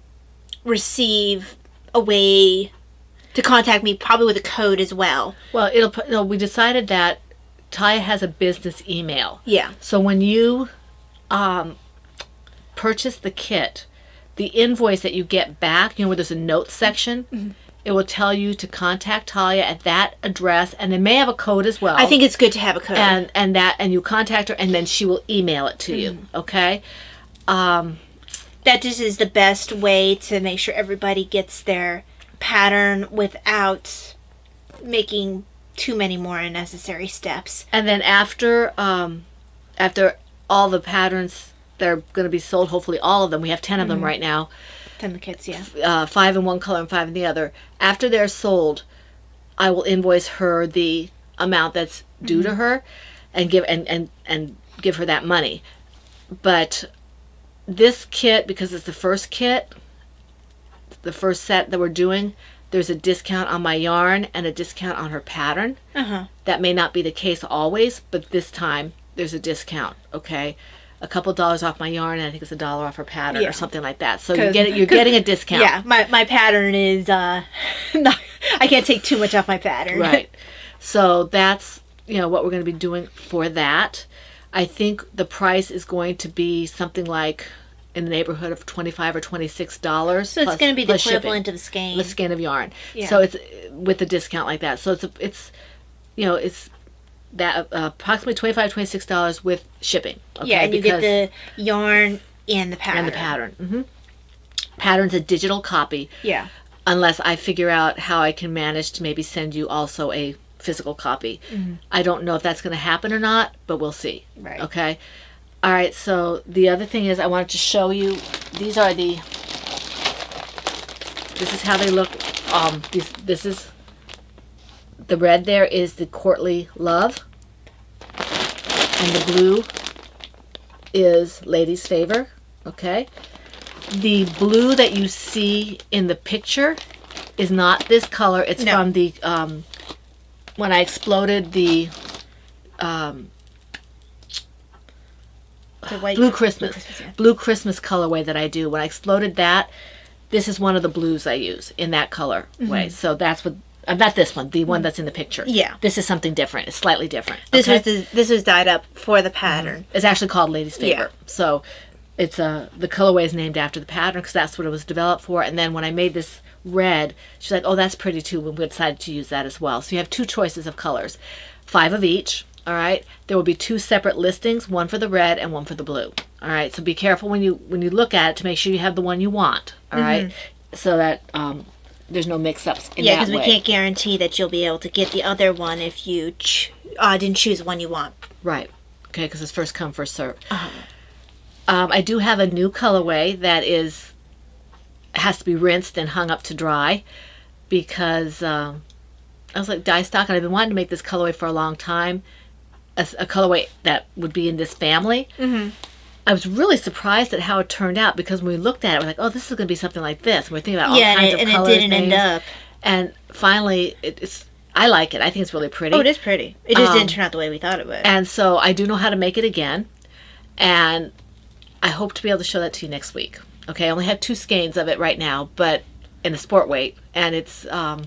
receive a way to contact me, probably with a code as well. Well, we decided that Taya has a business email. Yeah. So when you purchase the kit, the invoice that you get back, you know, where there's a notes section, it will tell you to contact Talia at that address, and they may have a code as well. I think it's good to have a code. And you contact her, and then she will email it to you. Okay. That just is the best way to make sure everybody gets their pattern without making too many more unnecessary steps. And then after all the patterns that are going to be sold, hopefully all of them, we have 10 of them right now. 10 of the kits, yeah. 5 in one color and 5 in the other. After they're sold, I will invoice her the amount that's due to her and give her that money. But this kit, because it's the first kit, the first set that we're doing, there's a discount on my yarn and a discount on her pattern. That may not be the case always, but this time there's a discount. Okay, a couple dollars off my yarn, and I think it's $1 off her pattern or something like that. So you're getting a discount. Yeah, my pattern is not, I can't take too much off my pattern. Right. So that's, you know, what we're going to be doing for that. I think the price is going to be something like in the neighborhood of $25 or $26. So it's going to be the equivalent of the skein. The skein of yarn. Yeah. So it's with a discount like that. So it's you know, it's that approximately $25, $26 with shipping. Okay? Yeah, and you get the yarn and the pattern. And the pattern. Pattern's a digital copy. Yeah. Unless I figure out how I can manage to maybe send you also a physical copy. I don't know if that's going to happen or not, but we'll see. Right. Okay. All right, so the other thing is I wanted to show you, this is how they look. This is, the red there is the Courtly Love, and the blue is Lady's Favor, okay? The blue that you see in the picture is not this color. It's from the, when I exploded the, Blue Christmas. Blue Christmas colorway that I do. When I exploded that, this is one of the blues I use in that color way. So that's what, not this one, the one that's in the picture. Yeah. This is something different. It's slightly different. This was dyed up for the pattern. It's actually called Lady's Favor. Yeah. So it's the colorway is named after the pattern because that's what it was developed for. And then when I made this red, she's like, oh, that's pretty too. We decided to use that as well. So you have 2 choices of colors, 5 of each. All right, there will be 2 separate listings, one for the red and one for the blue. All right, so be careful when you look at it to make sure you have the one you want. All right, so that there's no mix-ups in that way. Yeah, because we can't guarantee that you'll be able to get the other one if you didn't choose the one you want. Right. Okay, because it's first come, first serve. I do have a new colorway that has to be rinsed and hung up to dry because I was like dye stock, and I've been wanting to make this colorway for a long time. A colorway that would be in this family. I was really surprised at how it turned out because when we looked at it, we're like, oh, this is going to be something like this. And we're thinking about all kinds of colors. And it didn't end up. And finally, I like it. I think it's really pretty. Oh, it is pretty. It just didn't turn out the way we thought it would. And so I do know how to make it again. And I hope to be able to show that to you next week. Okay, I only have 2 skeins of it right now, but in a sport weight. And it's, it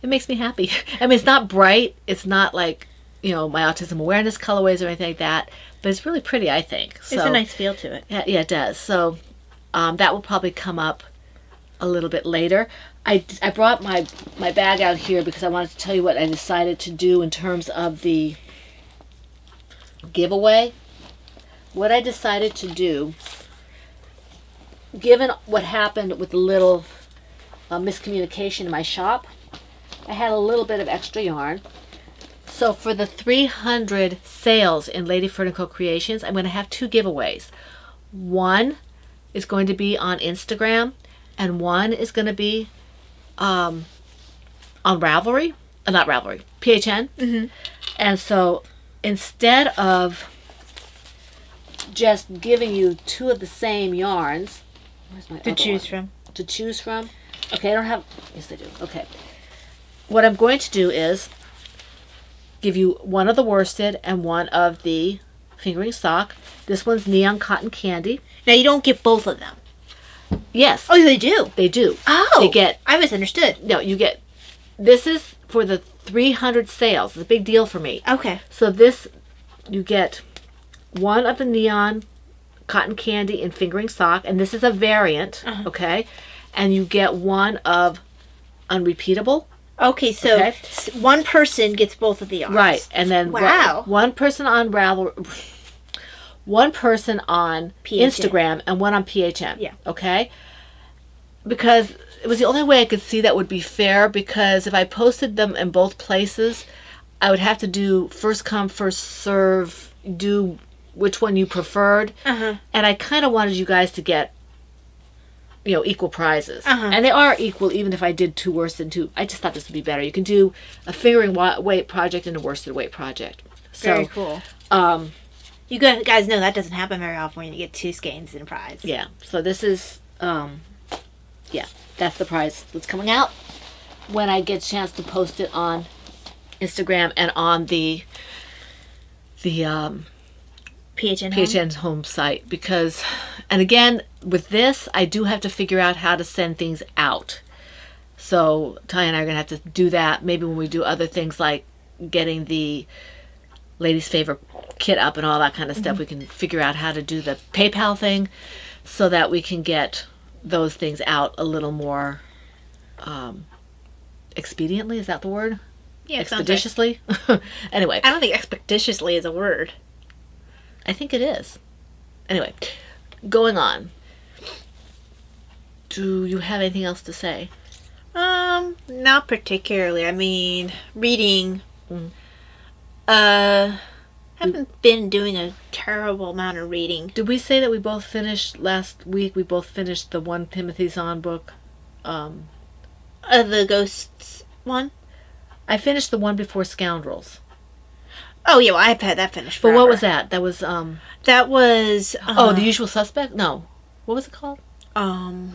makes me happy. I mean, it's not bright. It's not like, you know, my Autism Awareness colorways or anything like that. But it's really pretty, I think. So, it's a nice feel to it. Yeah, it does. So that will probably come up a little bit later. I brought my bag out here because I wanted to tell you what I decided to do in terms of the giveaway. What I decided to do, given what happened with the little miscommunication in my shop, I had a little bit of extra yarn. So for the 300 sales in Lady Fernico Creations, I'm going to have 2 giveaways. One is going to be on Instagram, and one is going to be on Ravelry, not Ravelry, PHN. Mm-hmm. And so instead of just giving you 2 of the same yarns, where's my To choose from. To choose from. Okay, I don't have, yes I do. Okay. What I'm going to do is give you one of the worsted and one of the fingering sock. This one's Neon Cotton Candy. Now, you don't get both of them. Yes. Oh, they do? They do. Oh. They get, I misunderstood. no, you get, this is for the 300 sales. It's a big deal for me. Okay. So this, you get one of the Neon Cotton Candy and fingering sock, and this is a variant, okay? And you get one of Unrepeatable. Okay, so Okay. One person gets both of the yarns. Right, and then Wow. one person on one person on PHN. Instagram and one on PHN. Yeah. Okay? Because it was the only way I could see that would be fair, because if I posted them in both places, I would have to do first come, first serve, do which one you preferred. And I kind of wanted you guys to get, you know, equal prizes. And they are equal even if I did 2 worsted and 2. I just thought this would be better. You can do a fingering weight project and a worsted weight project. So, Very cool. You guys know that doesn't happen very often when you get 2 skeins in a prize. yeah. So this is, yeah, that's the prize that's coming out when I get a chance to post it on Instagram and on the PHN home site. Because, and again, with this, I do have to figure out how to send things out. So Talia and I are going to have to do that. Maybe when we do other things like getting the Ladies' Favorite kit up and all that kind of stuff, we can figure out how to do the PayPal thing so that we can get those things out a little more expediently. Is that the word? Yeah, it sounds right. Expeditiously? Anyway. I don't think expeditiously is a word. I think it is. Anyway, going on. Do you have anything else to say? Not particularly. I mean, reading. Haven't been doing a terrible amount of reading. Did we say that we both finished last week? We both finished the 1 Timothy Zahn book. The ghosts one? I finished the one before Scoundrels. Oh yeah, well, I've had that finished. But Forever. what was that? That was That was. The Usual Suspect? No. What was it called? It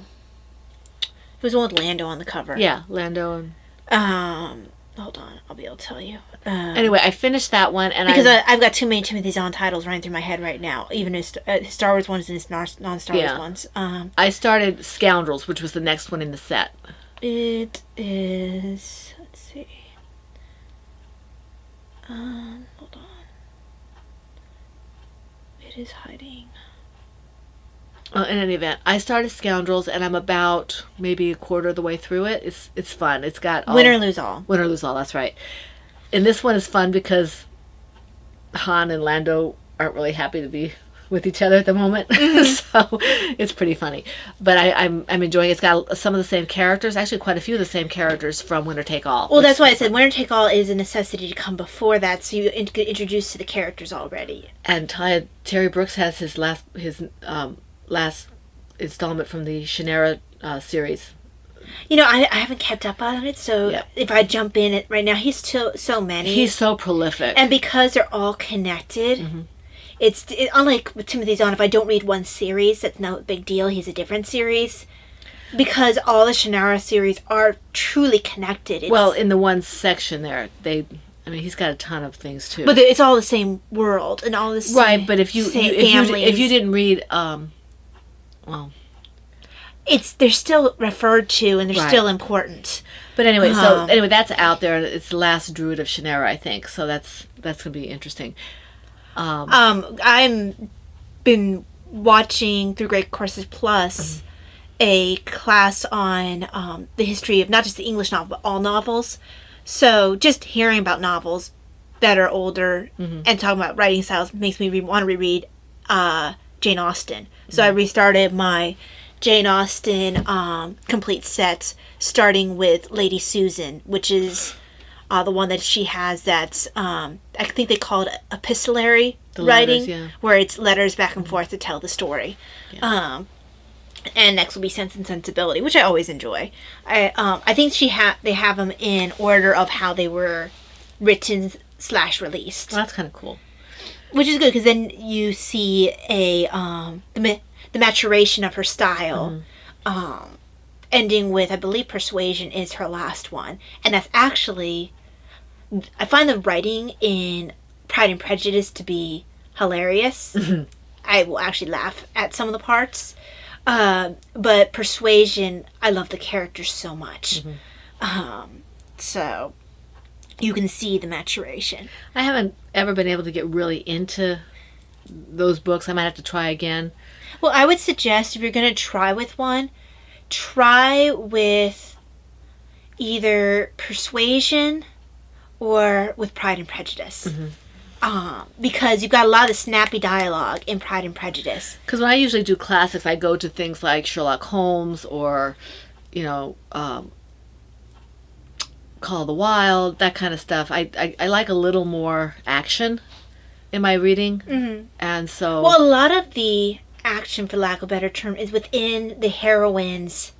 was one with Lando on the cover. Yeah, Lando and. Hold on, I'll be able to tell you. Anyway, I finished that one, and because I've got too many Timothy Zahn titles running through my head right now. Even his Star Wars ones and his non-Star Wars ones. I started Scoundrels, which was the next one in the set. It is. Let's see. Hold on. It is hiding. In any event, I started Scoundrels, and I'm about maybe a quarter of the way through it. It's fun. It's got Win or Lose All. Win or Lose All, that's right. And this one is fun because Han and Lando aren't really happy to be with each other at the moment. So it's pretty funny. But I'm enjoying it. It's got some of the same characters, actually quite a few of the same characters from Winner Take All. Well, that's why I said Winner Take All is a necessity to come before that, so you get introduced to the characters already. And Terry Brooks has his last installment from the Shannara series. You know, I haven't kept up on it, so if I jump in it right now, he's so many. He's so prolific. And because they're all connected, it's unlike with Timothy Zahn, if I don't read one series, that's no big deal. He's a different series. because all the Shannara series are truly connected. Well, in the one section there, he's got a ton of things too. But it's all the same world and all the same, right. But if you didn't read, they're still referred to and they're still important. But anyway, that's out there. It's the last Druid of Shannara, I think. So that's gonna be interesting. I've been watching through Great Courses Plus a class on the history of not just the English novel, but all novels. So just hearing about novels that are older and talking about writing styles makes me want to reread Jane Austen. So I restarted my Jane Austen complete set, starting with Lady Susan, which is the one that she has that's, I think they call it epistolary writing, where it's letters back and forth to tell the story. Yeah. And next will be Sense and Sensibility, which I always enjoy. I think they have them in order of how they were written / released. Well, that's kind of cool. Which is good, because then you see the maturation of her style, ending with, I believe, Persuasion is her last one. And that's actually, I find the writing in Pride and Prejudice to be hilarious. I will actually laugh at some of the parts. But Persuasion, I love the characters so much. So you can see the maturation. I haven't ever been able to get really into those books. I might have to try again. Well, I would suggest if you're going to try with one, try with either Persuasion or with Pride and Prejudice. Because you've got a lot of snappy dialogue in Pride and Prejudice. Because when I usually do classics, I go to things like Sherlock Holmes or, Call of the Wild, that kind of stuff. I like a little more action in my reading. And so... Well, a lot of the action, for lack of a better term, is within the heroine's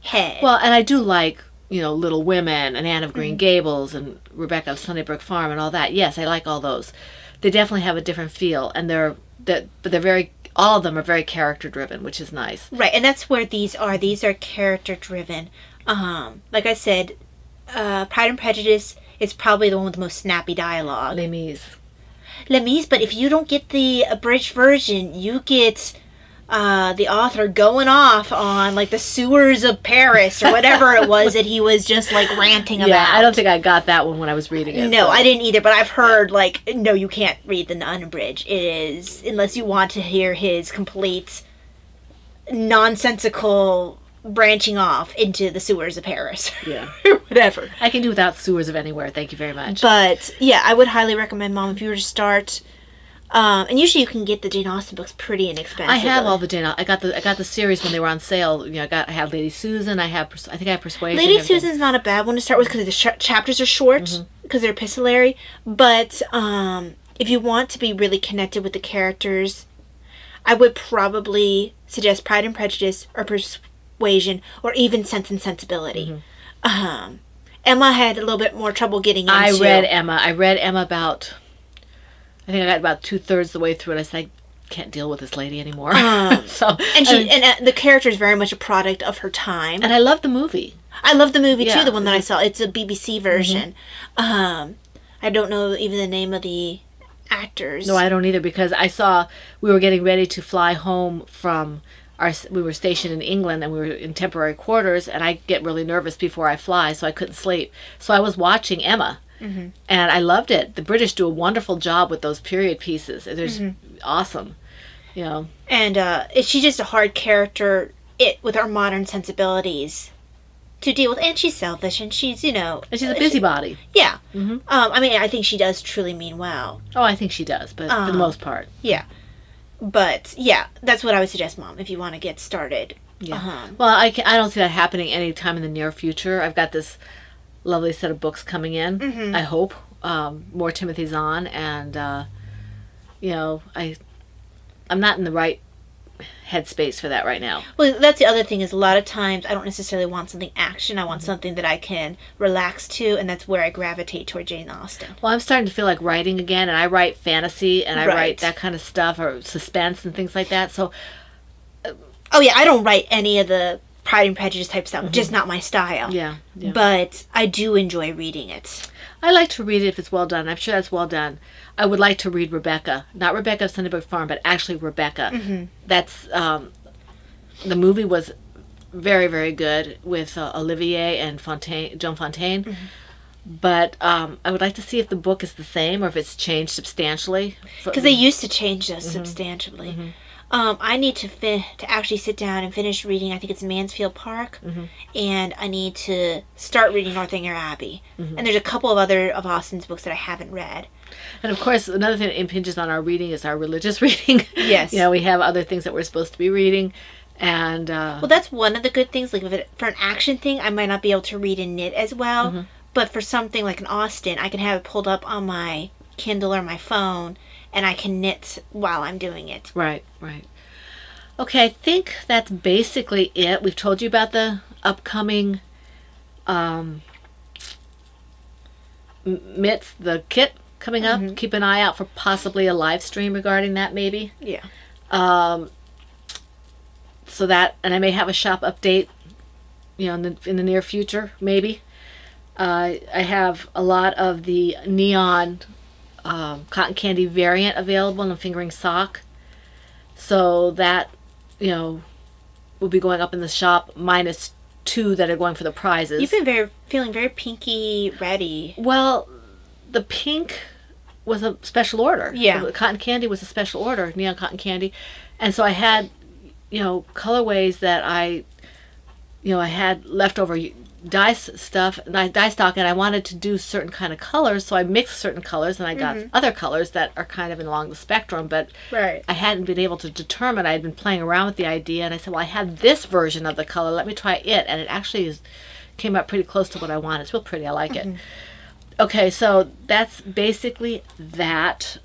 head. Well, and I do like, Little Women and Anne of Green Gables and Rebecca of Sunnybrook Farm and all that. Yes, I like all those. They definitely have a different feel, and they're very, all of them are very character driven, which is nice. Right, and that's where these are. These are character driven. Like I said, Pride and Prejudice is probably the one with the most snappy dialogue. Les Mis, but if you don't get the abridged version, you get the author going off on like the sewers of Paris or whatever it was that he was just like ranting about. Yeah, I don't think I got that one when I was reading it. No, so. I didn't either, but I've heard no, you can't read the unabridged. It is, unless you want to hear his complete nonsensical branching off into the sewers of Paris. Yeah. Or whatever. I can do without sewers of anywhere, thank you very much. But yeah, I would highly recommend, Mom, if you were to start... and usually you can get the Jane Austen books pretty inexpensive. I have all the Jane Austen. I got the series when they were on sale. I have Lady Susan. I think I have Persuasion. Lady Susan's not a bad one to start with because the chapters are short because they're epistolary. But if you want to be really connected with the characters, I would probably suggest Pride and Prejudice or Persuasion or even Sense and Sensibility. Emma had a little bit more trouble getting into. I read Emma about... I think I got about 2/3 the way through it. I said, I can't deal with this lady anymore. And the character is very much a product of her time. And I love the movie. I love the movie too. The one that I saw. It's a BBC version. I don't know even the name of the actors. No, I don't either, because we were getting ready to fly home from we were stationed in England and we were in temporary quarters, and I get really nervous before I fly, so I couldn't sleep. So I was watching Emma. And I loved it. The British do a wonderful job with those period pieces. They're just awesome, And she's just a hard character with our modern sensibilities to deal with. And she's selfish, and she's, And she's a busybody. Yeah. I think she does truly mean well. Oh, I think she does, but for the most part. Yeah. But, yeah, that's what I would suggest, Mom, if you want to get started. Yeah. Well, I don't see that happening anytime in the near future. I've got this... lovely set of books coming in. I hope more Timothy Zahn, and I'm not in the right headspace for that right now. Well, that's the other thing, is a lot of times I don't necessarily want something action. I want something that I can relax to, and that's where I gravitate toward Jane Austen. Well, I'm starting to feel like writing again, and I write fantasy and I write that kind of stuff, or suspense and things like that. So I don't write any of the Pride and Prejudice type stuff. Just not my style. Yeah. But I do enjoy reading it. I like to read it if it's well done. I'm sure that's well done. I would like to read Rebecca. Not Rebecca of Sunnybook Farm, but actually Rebecca. That's, the movie was very, very good with Olivier and Joan Fontaine. But I would like to see if the book is the same or if it's changed substantially. Because they used to change those substantially. I need to actually sit down and finish reading, I think it's Mansfield Park, and I need to start reading Northanger Abbey. And there's a couple of other of Austen's books that I haven't read. And of course, another thing that impinges on our reading is our religious reading. Yes. We have other things that we're supposed to be reading. And well, that's one of the good things. Like for an action thing, I might not be able to read and knit as well. But for something like an Austen, I can have it pulled up on my Kindle or my phone, and I can knit while I'm doing it. Right. Okay, I think that's basically it. We've told you about the upcoming mitts, the kit coming up. Keep an eye out for possibly a live stream regarding that, maybe. Yeah. So that, and I may have a shop update, in the near future, maybe. I have a lot of the neon cotton candy variant available in a fingering sock. So that, will be going up in the shop, minus 2 that are going for the prizes. You've been feeling very pinky ready. Well, the pink was a special order. Yeah. The cotton candy was a special order, neon cotton candy. And so I had, colorways that I had leftover dye stock, and I wanted to do certain kind of colors, so I mixed certain colors, and I got other colors that are kind of along the spectrum, but I hadn't been able to determine. I had been playing around with the idea, and I said, well, I had this version of the color, let me try it, and it actually came out pretty close to what I wanted. It's real pretty. I like it. Okay, so that's basically that.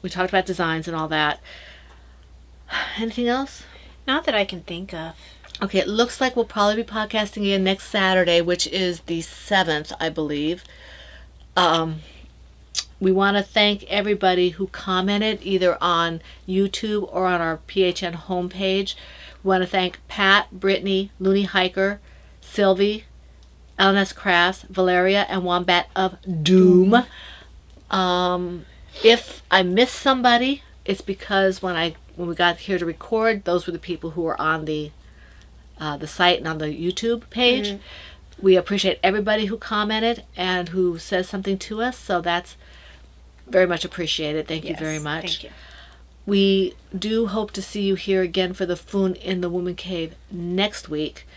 We talked about designs and all that. Anything else? Not that I can think of. Okay, it looks like we'll probably be podcasting again next Saturday, which is the 7th, I believe. We want to thank everybody who commented either on YouTube or on our PHN homepage. We want to thank Pat, Brittany, Looney Hiker, Sylvie, LNS Crafts, Valeria, and Wombat of Doom. If I missed somebody, it's because when we got here to record, those were the people who were on the site and on the YouTube page. We appreciate everybody who commented and who says something to us, so that's very much appreciated. Thank you very much. Thank you. We do hope to see you here again for the Foon in the Woman Cave next week.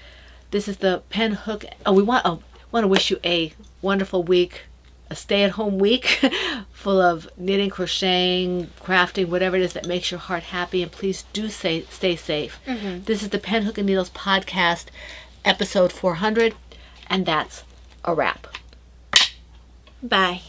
This is the Pen Hook. We want to wish you a wonderful week, a stay-at-home week full of knitting, crocheting, crafting, whatever it is that makes your heart happy. And please do stay safe. This is the Pen, Hook, and Needles podcast, episode 400, and that's a wrap. Bye.